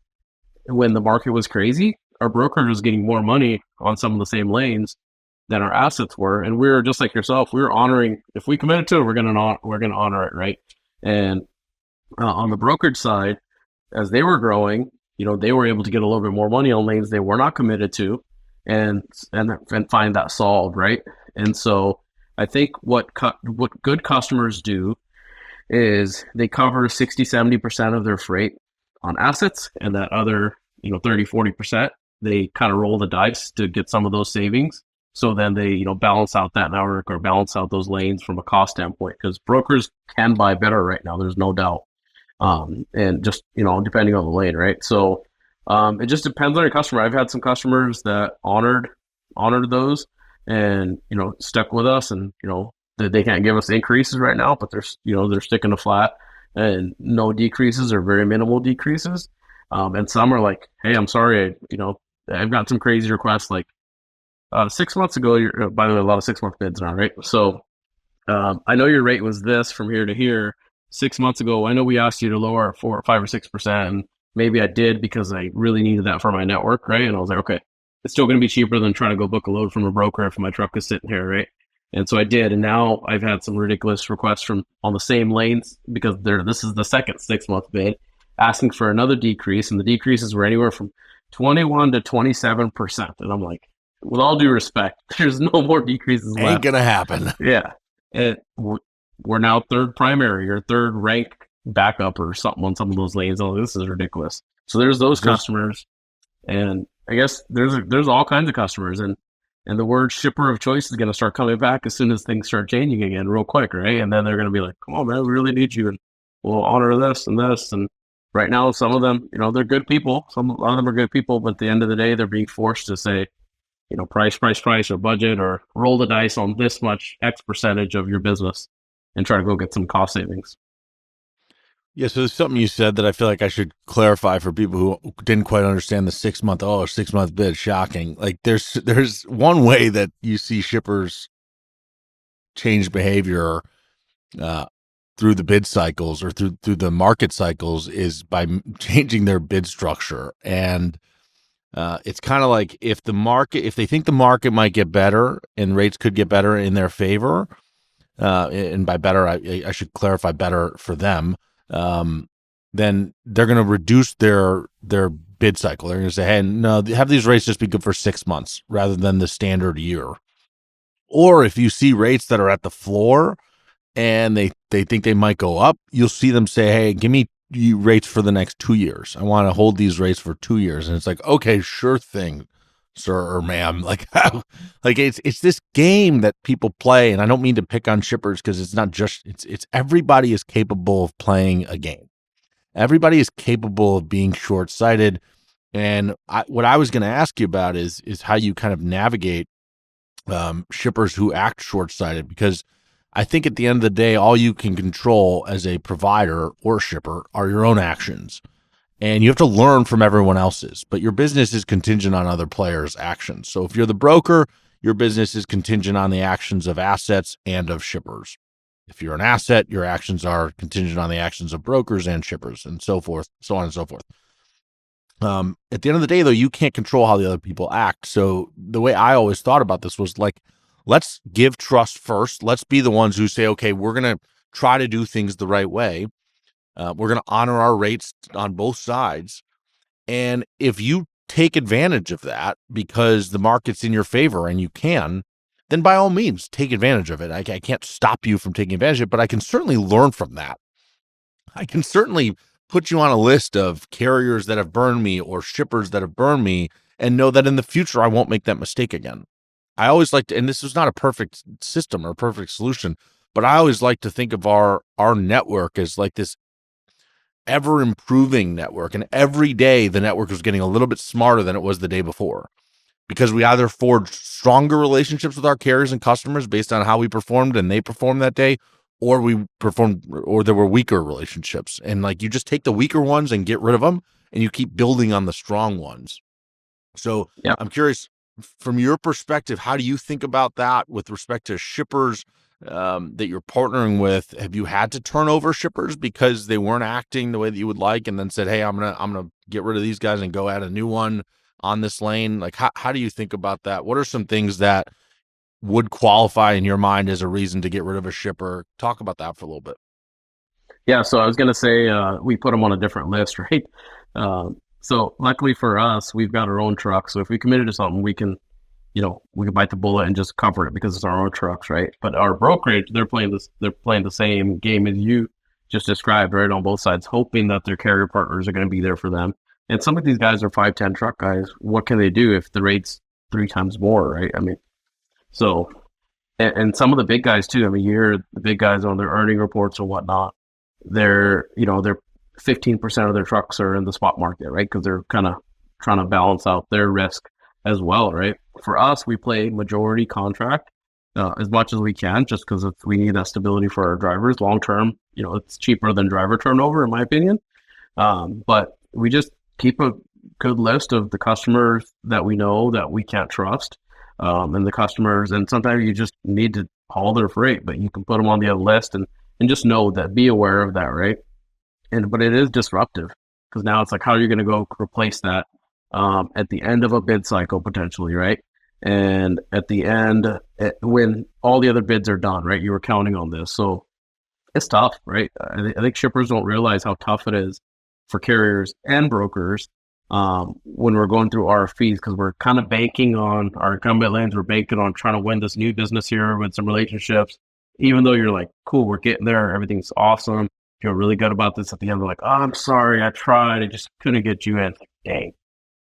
C: when the market was crazy, our broker was getting more money on some of the same lanes than our assets were, and we were just like yourself. We were honoring if we committed to it, we're gonna honor it, right? And on the brokerage side, as they were growing, they were able to get a little bit more money on lanes they were not committed to, and find that solved, right? And so I think what good customers do is they cover 60-70% of their freight on assets, and that other 30-40% they kind of roll the dice to get some of those savings. So then they balance out that network or balance out those lanes from a cost standpoint, because brokers can buy better right now. There's no doubt. And just depending on the lane, right? So it just depends on your customer. I've had some customers that honored those and stuck with us, and they can't give us increases right now, but they're sticking to flat and no decreases or very minimal decreases. And some are like, hey, I'm sorry, I've got some crazy requests like 6 months ago. By the way, a lot of 6-month bids now, right? So I know your rate was this from here to here. 6 months ago, I know we asked you to lower it 4 or 5 or 6%, and maybe I did because I really needed that for my network, right? And I was like, okay, it's still going to be cheaper than trying to go book a load from a broker if my truck is sitting here, right? And so I did, and now I've had some ridiculous requests from on the same lanes because this is the second 6-month bid, asking for another decrease, and the decreases were anywhere from 21 to 27%. And I'm like, with all due respect, there's no more decreases left.
B: Ain't gonna happen.
C: Yeah. We're now third primary or third rank backup or something on some of those lanes. Oh, this is ridiculous. So there's those customers, and I guess there's all kinds of customers, and the word shipper of choice is going to start coming back as soon as things start changing again real quick, right? And then they're going to be like, come on, man, we really need you, and we'll honor this and this. And right now, some of them, they're good people. A lot of them are good people, but at the end of the day, they're being forced to say, price, or budget, or roll the dice on this much X percentage of your business and try to go get some cost savings.
B: Yeah, so there's something you said that I feel like I should clarify for people who didn't quite understand the 6-month bid. Shocking. Like there's one way that you see shippers change behavior through the bid cycles or through the market cycles is by changing their bid structure. And it's kind of like if they think the market might get better and rates could get better in their favor, and by better, I should clarify better for them, then they're going to reduce their bid cycle. They're going to say, hey, no, have these rates just be good for 6 months rather than the standard year. Or if you see rates that are at the floor and they think they might go up, you'll see them say, hey, give me rates for the next 2 years. I want to hold these rates for 2 years. And it's like, okay, sure thing, sir or ma'am. Like it's this game that people play, and I don't mean to pick on shippers because it's not just it's everybody is capable of playing a game. Everybody is capable of being short-sighted. And what I was going to ask you about is how you kind of navigate shippers who act short-sighted, because I think at the end of the day, all you can control as a provider or shipper are your own actions. And you have to learn from everyone else's, but your business is contingent on other players' actions. So if you're the broker, your business is contingent on the actions of assets and of shippers. If you're an asset, your actions are contingent on the actions of brokers and shippers, and so forth, so on and so forth. At the end of the day, though, you can't control how the other people act. So the way I always thought about this was like, let's give trust first. Let's be the ones who say, okay, we're going to try to do things the right way. We're going to honor our rates on both sides. And if you take advantage of that because the market's in your favor and you can, then by all means, take advantage of it. I can't stop you from taking advantage of it, but I can certainly learn from that. I can certainly put you on a list of carriers that have burned me or shippers that have burned me and know that in the future I won't make that mistake again. I always like to, and this is not a perfect system or a perfect solution, but I always like to think of our network as like this ever improving network. And every day the network was getting a little bit smarter than it was the day before, because we either forged stronger relationships with our carriers and customers based on how we performed and they performed that day, or there were weaker relationships. And like, you just take the weaker ones and get rid of them, and you keep building on the strong ones. So
C: Yeah.
B: I'm curious, from your perspective, how do you think about that with respect to shippers that you're partnering with? Have you had to turn over shippers because they weren't acting the way that you would like, and then said, hey, I'm gonna get rid of these guys and go add a new one on this lane? Like, how do you think about that? What are some things that would qualify in your mind as a reason to get rid of a shipper? Talk about that for a little bit.
C: Yeah, so I was gonna say we put them on a different list, right? So luckily for us, we've got our own truck. So if we committed to something, we can bite the bullet and just cover it because it's our own trucks, right? But our brokerage, they're playing the same game as you just described, right? On both sides, hoping that their carrier partners are going to be there for them. And some of these guys are 5-10 truck guys. What can they do if the rate's 3 times more, right? I mean, so, and some of the big guys too. I mean, you hear the big guys on their earning reports or whatnot. They're 15% of their trucks are in the spot market, right? Because they're kind of trying to balance out their risk as well, right? For us, we play majority contract as much as we can, just because we need that stability for our drivers long term. It's cheaper than driver turnover, in my opinion. But we just keep a good list of the customers that we know that we can't trust, and the customers. And sometimes you just need to haul their freight, but you can put them on the other list and just know that, be aware of that, right? But it is disruptive, because now it's like, how are you going to go replace that at the end of a bid cycle potentially, right? And at the end, when all the other bids are done, right? You were counting on this, so it's tough, right? I think shippers don't realize how tough it is for carriers and brokers when we're going through RFPs, because we're kind of banking on our incumbent lanes. We're banking on trying to win this new business here with some relationships, even though you're like, cool, we're getting there, everything's awesome, feel really good about this. At the end, they're like, oh, I'm sorry, I tried, I just couldn't get you in. It's like, dang,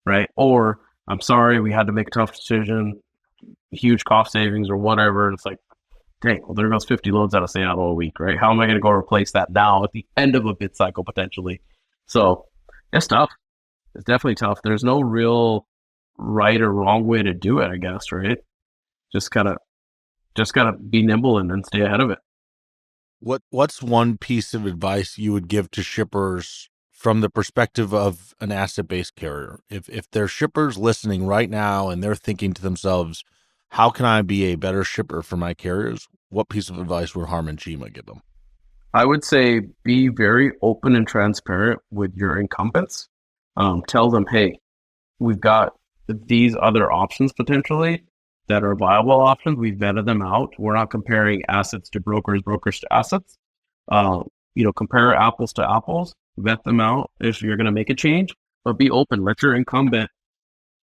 C: right? Or, I'm sorry, we had to make a tough decision, huge cost savings or whatever. And it's like, dang, well, there goes 50 loads out of Seattle a week, right? How am I going to go replace that now at the end of a bid cycle potentially? So it's tough. It's definitely tough. There's no real right or wrong way to do it, I guess, right? Just gotta be nimble and stay ahead of it.
B: What's one piece of advice you would give to shippers from the perspective of an asset-based carrier? If there's shippers listening right now and they're thinking to themselves, how can I be a better shipper for my carriers? What piece of advice would Harman Cheema give them?
C: I would say be very open and transparent with your incumbents. Tell them, hey, we've got these other options potentially that are viable options. We've vetted them out. We're not comparing assets to brokers to assets. Compare apples to apples, vet them out if you're going to make a change, but be open. Let your incumbent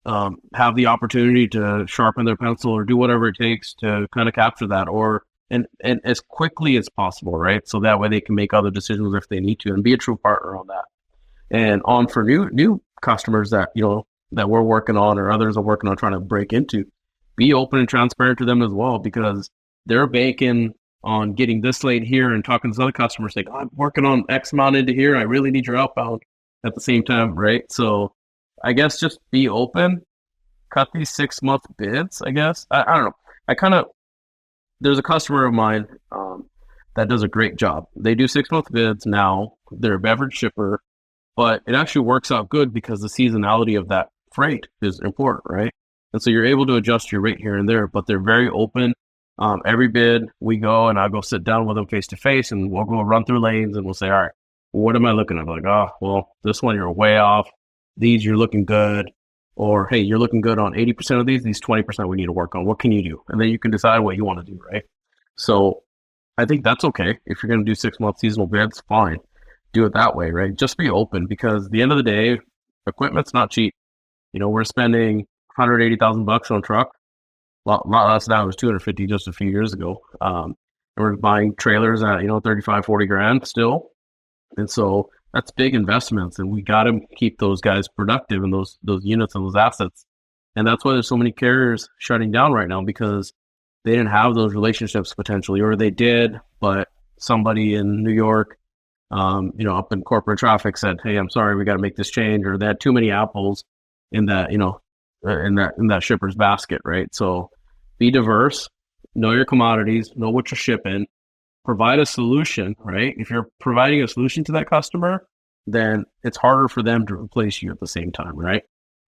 C: have the opportunity to sharpen their pencil or do whatever it takes to kind of capture that, and as quickly as possible, right? So that way they can make other decisions if they need to, and be a true partner on that. And on for new customers that that we're working on or others are working on trying to break into, be open and transparent to them as well, because they're banking on getting this lane here and talking to other customers saying, I'm working on X amount into here, I really need your outbound at the same time, right? So I guess just be open, cut these 6-month bids, I guess. I don't know. There's a customer of mine that does a great job. They do 6-month bids now. They're a beverage shipper, but it actually works out good because the seasonality of that freight is important, right? And so you're able to adjust your rate here and there, but they're very open. Every bid we go and I go sit down with them face to face, and we'll go run through lanes and we'll say, all right, what am I looking at? Like, oh, well, this one you're way off. These you're looking good. Or, hey, you're looking good on 80% of these 20% we need to work on. What can you do? And then you can decide what you want to do, right? So I think that's okay. If you're going to do 6-month seasonal bids, fine. Do it that way, right? Just be open, because at the end of the day, equipment's not cheap. We're spending $180,000 on a truck. lot less now. It was 250 just a few years ago. We're buying trailers at 35, 40 grand still, and so that's big investments, and we got to keep those guys productive and those units and those assets. And that's why there's so many carriers shutting down right now, because they didn't have those relationships potentially, or they did, but somebody in New York, up in corporate traffic said, "Hey, I'm sorry, we got to make this change," or they had too many apples in that, in that shipper's basket, right? So be diverse, know your commodities, know what you're shipping, provide a solution, right? If you're providing a solution to that customer, then it's harder for them to replace you at the same time, right?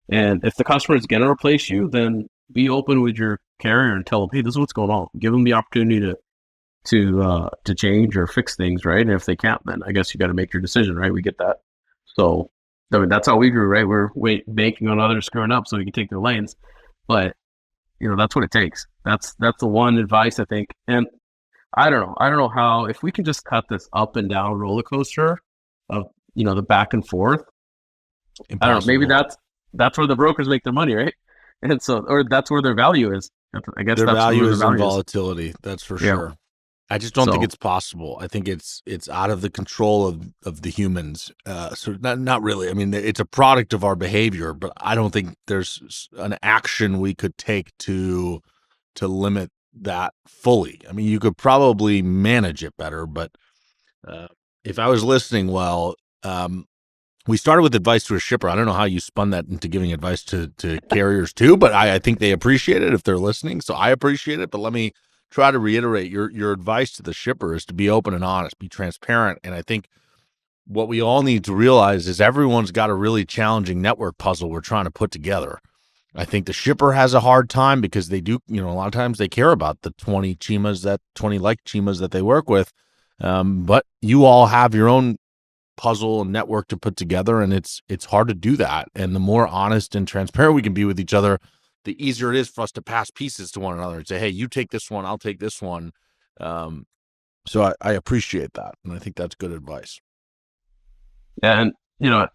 C: And if the customer is going to replace you, then be open with your carrier and tell them, "Hey, this is what's going on." Give them the opportunity to change or fix things, right? And if they can't, then I guess you got to make your decision, right? We get that. So I mean, that's how we grew, right? We're banking on others screwing up so we can take their lanes, but that's what it takes. That's the one advice I think. And I don't know how, if we can just cut this up and down roller coaster of the back and forth. Impossible. I don't know. Maybe that's where the brokers make their money, right? And so, or that's where their value is. I guess
B: their
C: that's
B: value
C: where
B: is
C: their
B: in
C: value
B: volatility. That's for sure. I just don't think it's possible. I think it's out of the control of the humans. So not really. I mean, it's a product of our behavior, but I don't think there's an action we could take to limit that fully. I mean, you could probably manage it better, but if I was listening well, we started with advice to a shipper. I don't know how you spun that into giving advice to carriers too, but I think they appreciate it if they're listening. So I appreciate it, but let me try to reiterate your advice to the shipper is to be open and honest, be transparent. And I think what we all need to realize is everyone's got a really challenging network puzzle we're trying to put together. I think the shipper has a hard time because they do, a lot of times they care about the 20 Cheemas that they work with. But you all have your own puzzle and network to put together, and it's hard to do that. And the more honest and transparent we can be with each other, the easier it is for us to pass pieces to one another and say, "Hey, you take this one, I'll take this one." So I appreciate that, and I think that's good advice.
C: Yeah, and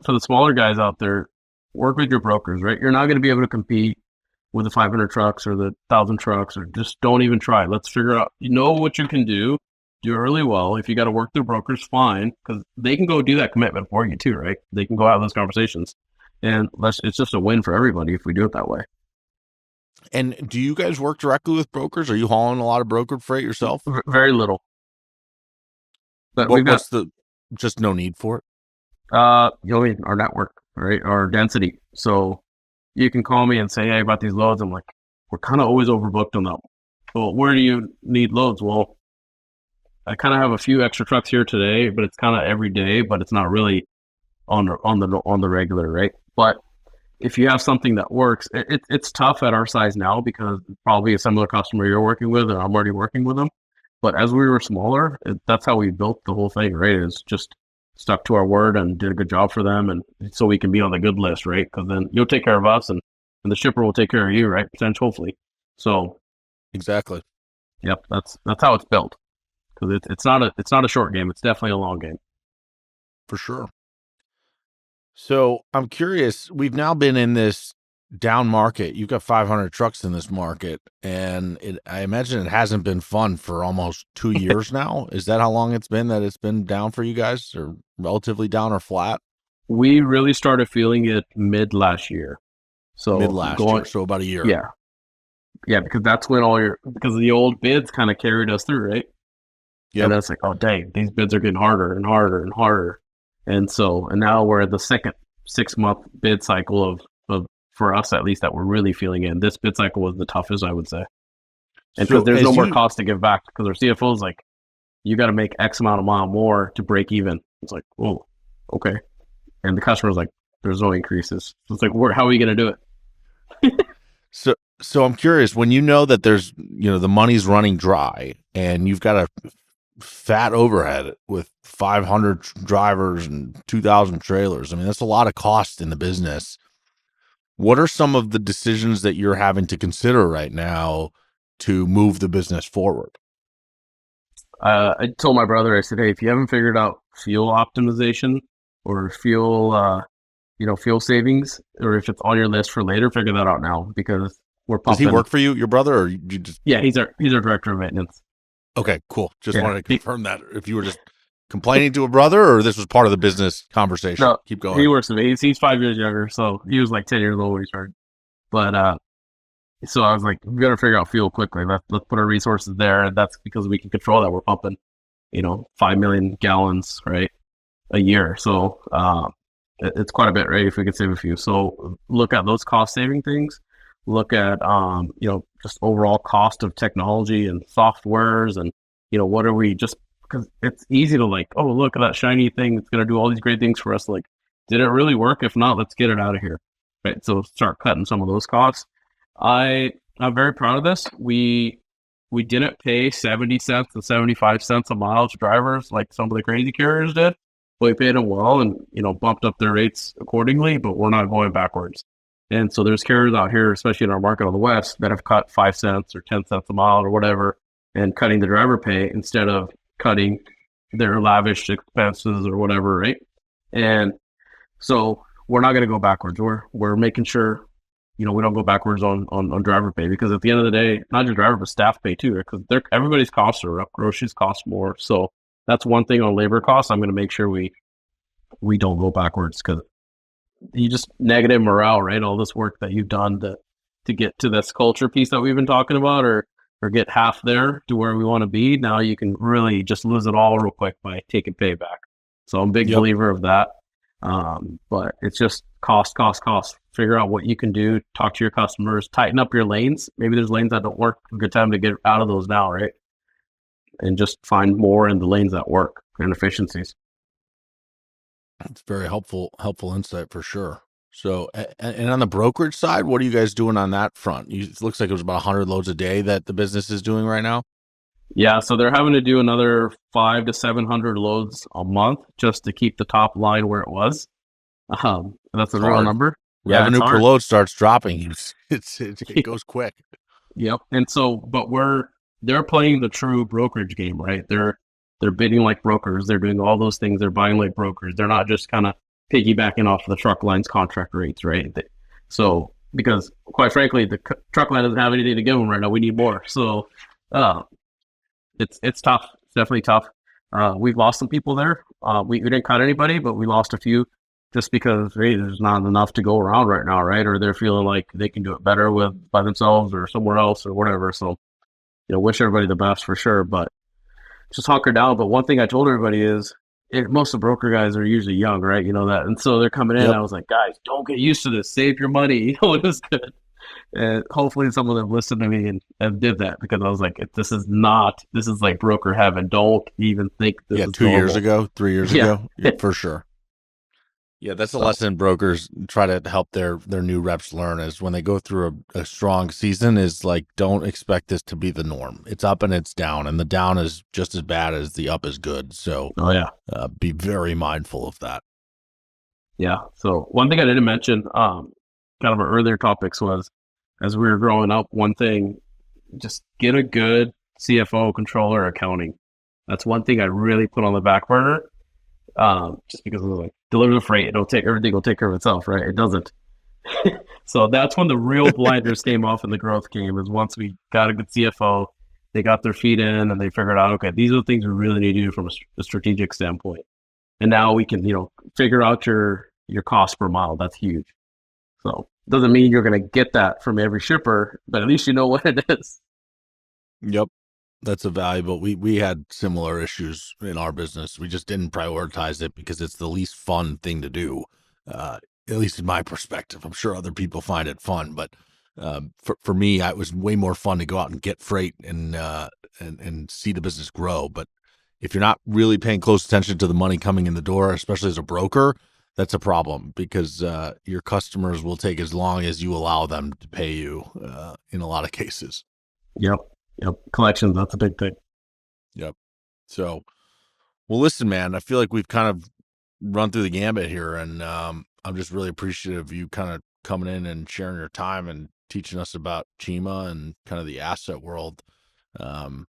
C: for the smaller guys out there, work with your brokers, right? You're not going to be able to compete with the 500 trucks or the 1,000 trucks, or just don't even try. Let's figure out, what you can do it really well. If you got to work through brokers, fine, because they can go do that commitment for you too, right? They can go have those conversations, and it's just a win for everybody if we do it that way.
B: And do you guys work directly with brokers? Are you hauling a lot of brokered freight yourself?
C: Very little. But
B: what's just no need for it?
C: Our network, right? Our density. So you can call me and say, "Hey, about these loads." I'm like, "We're kind of always overbooked on that." Well, where do you need loads? Well, I kind of have a few extra trucks here today, but it's kind of every day, but it's not really on the regular, right? But if you have something that works, it's tough at our size now because probably a similar customer you're working with, and I'm already working with them. But as we were smaller, that's how we built the whole thing, right? Is just stuck to our word and did a good job for them, and so we can be on the good list, right? Because then you'll take care of us, and the shipper will take care of you, right? Potentially, hopefully. So,
B: exactly.
C: Yep, that's how it's built. Because it's not a short game. It's definitely a long game.
B: For sure. So I'm curious, we've now been in this down market. You've got 500 trucks in this market, and I imagine it hasn't been fun for almost 2 years now. Is that how long it's been that it's been down for you guys, or relatively down or flat?
C: We really started feeling it mid last year. So
B: so about a year.
C: Yeah, because that's when because the old bids kind of carried us through, right? Yeah, and that's like, oh dang, these bids are getting harder and harder and harder. And now we're at the second 6-month bid cycle of for us at least that we're really feeling it. This bid cycle was the toughest, I would say. And because there's no more cost to give back, because our CFO is like, you got to make X amount of mile more to break even. It's like, oh, okay. And the customer's like, there's no increases. So it's like, how are we going to do it?
B: So I'm curious, when you know that there's, the money's running dry and you've got a fat overhead with 500 drivers and 2,000 trailers. I mean, that's a lot of cost in the business. What are some of the decisions that you're having to consider right now to move the business forward?
C: I told my brother, I said, "Hey, if you haven't figured out fuel optimization or fuel savings, or if it's on your list for later, figure that out now, because we're
B: Does he
C: pumping.
B: work for you, your brother, or you just?
C: Yeah, he's our director of maintenance.
B: Okay, cool. Just
C: Yeah.
B: wanted to confirm that if you were just complaining to a brother, or this was part of the business conversation.
C: No,
B: Keep
C: he
B: going.
C: works with me. He's 5 years younger, so he was like 10 years old when he started. But so I was like, we got to figure out fuel quickly. Let's put our resources there, and that's because we can control that. We're pumping, 5 million gallons, right, a year. So it's quite a bit, right? If we could save a few, so look at those cost saving things. Look at just overall cost of technology and softwares, and what are we just because it's easy to like, oh, look at that shiny thing. It's gonna do all these great things for us. Like, did it really work? If not, let's get it out of here, right? So start cutting some of those costs. I'm very proud of this. We didn't pay 70 cents and 75 cents a mile to drivers like some of the crazy carriers did. But we paid them well and bumped up their rates accordingly. But we're not going backwards. And so there's carriers out here, especially in our market on the west, that have cut 5 cents or 10 cents a mile or whatever, and cutting the driver pay instead of cutting their lavish expenses or whatever, right? And so we're not going to go backwards. We're making sure we don't go backwards on driver pay, because at the end of the day, not just driver but staff pay too, because everybody's costs are up. Groceries cost more, so that's one thing on labor costs. I'm going to make sure we don't go backwards, because you just negative morale, right? All this work that you've done to get to this culture piece that we've been talking about, or get half there to where we want to be. Now you can really just lose it all real quick by taking payback. So I'm a big believer of that. But it's just cost. Figure out what you can do. Talk to your customers. Tighten up your lanes. Maybe there's lanes that don't work. A good time to get out of those now, right? And just find more in the lanes that work and efficiencies.
B: That's very helpful insight for sure. So, and on the brokerage side, what are you guys doing on that front? It looks like it was about 100 loads a day that the business is doing right now.
C: Yeah, so they're having to do another 500 to 700 loads a month just to keep the top line where it was. That's a real number.
B: Revenue per load starts dropping. It goes quick.
C: Yep. And so, but they're playing the true brokerage game, right? They're bidding like brokers. They're doing all those things. They're buying like brokers. They're not just kind of piggybacking off the truck line's contract rates, right? So, because quite frankly, the truck line doesn't have anything to give them right now. We need more. So, it's tough. It's definitely tough. We've lost some people there. We didn't cut anybody, but we lost a few just because there's not enough to go around right now, right? Or they're feeling like they can do it better by themselves or somewhere else or whatever. So, wish everybody the best for sure, but just hunker down. But one thing I told everybody is most of the broker guys are usually young, right? You know that. And so they're coming in. Yep. I was like, guys, don't get used to this. Save your money. It was good. And hopefully some of them listened to me and did that, because I was like, this is like broker heaven. Don't even think this is
B: 2 years ago, 3 years ago, for sure. Yeah, that's a lesson brokers try to help their new reps learn, is when they go through a strong season, is like, don't expect this to be the norm. It's up and it's down, and the down is just as bad as the up is good. So be very mindful of that.
C: Yeah. So one thing I didn't mention, kind of our earlier topics, was as we were growing up, one thing, just get a good CFO, controller, accounting. That's one thing I really put on the back burner. Just because it was like, deliver the freight, everything will take care of itself, right? It doesn't. So that's when the real blinders came off in the growth game, is once we got a good CFO, they got their feet in and they figured out, okay, these are the things we really need to do from a strategic standpoint. And now we can, figure out your cost per mile. That's huge. So it doesn't mean you're going to get that from every shipper, but at least you know what it is.
B: Yep. That's a valuable. We had similar issues in our business. We just didn't prioritize it because it's the least fun thing to do, at least in my perspective. I'm sure other people find it fun, but for me, it was way more fun to go out and get freight and see the business grow. But if you're not really paying close attention to the money coming in the door, especially as a broker, that's a problem, because your customers will take as long as you allow them to pay you in a lot of cases.
C: Yep. Collections, that's a big thing.
B: Yep. So, well, listen, man, I feel like we've kind of run through the gambit here, and I'm just really appreciative of you kind of coming in and sharing your time and teaching us about Cheema and kind of the asset world. I'm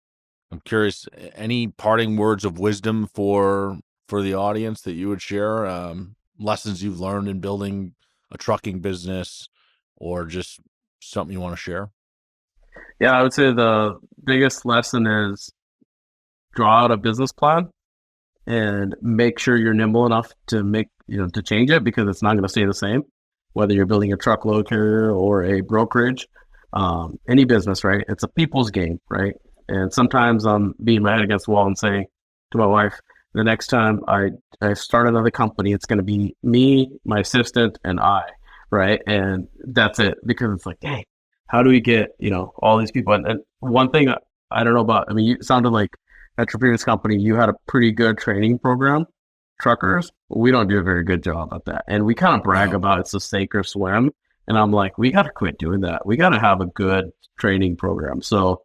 B: curious, any parting words of wisdom for the audience that you would share, lessons you've learned in building a trucking business, or just something you want to share?
C: Yeah, I would say the biggest lesson is draw out a business plan and make sure you're nimble enough to to change it, because it's not going to stay the same. Whether you're building a truckload carrier or a brokerage, any business, right? It's a people's game, right? And sometimes I'm beating my head against the wall and saying to my wife, the next time I start another company, it's going to be me, my assistant, and I, right? And that's it, because it's like, dang, how do we get, all these people? And one thing I don't know about, I mean, you sounded like at your previous company, you had a pretty good training program. Truckers, we don't do a very good job at that. And we kind of brag about it's a sink or swim. And I'm like, we got to quit doing that. We got to have a good training program. So,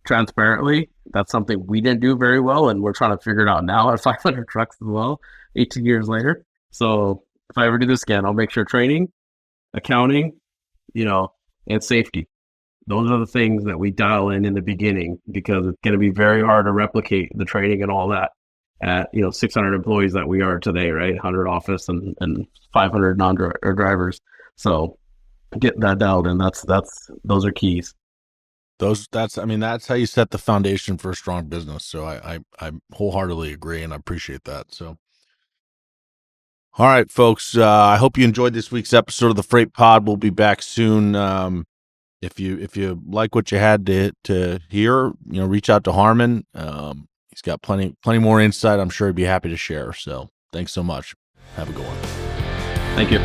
C: transparently, that's something we didn't do very well. And we're trying to figure it out now at 500 trucks as well, 18 years later. So if I ever do this again, I'll make sure training, accounting, and safety. Those are the things that we dial in the beginning, because it's going to be very hard to replicate the training and all that at 600 employees that we are today, right? 100 office and 500 drivers. So get that dialed in. Those are keys.
B: That's how you set the foundation for a strong business. So I wholeheartedly agree, and I appreciate that. So, all right, folks, I hope you enjoyed this week's episode of the Freight Pod. We'll be back soon. If you like what you had to hear, reach out to Harman. He's got plenty more insight. I'm sure he'd be happy to share. So thanks so much. Have a good one.
C: Thank you.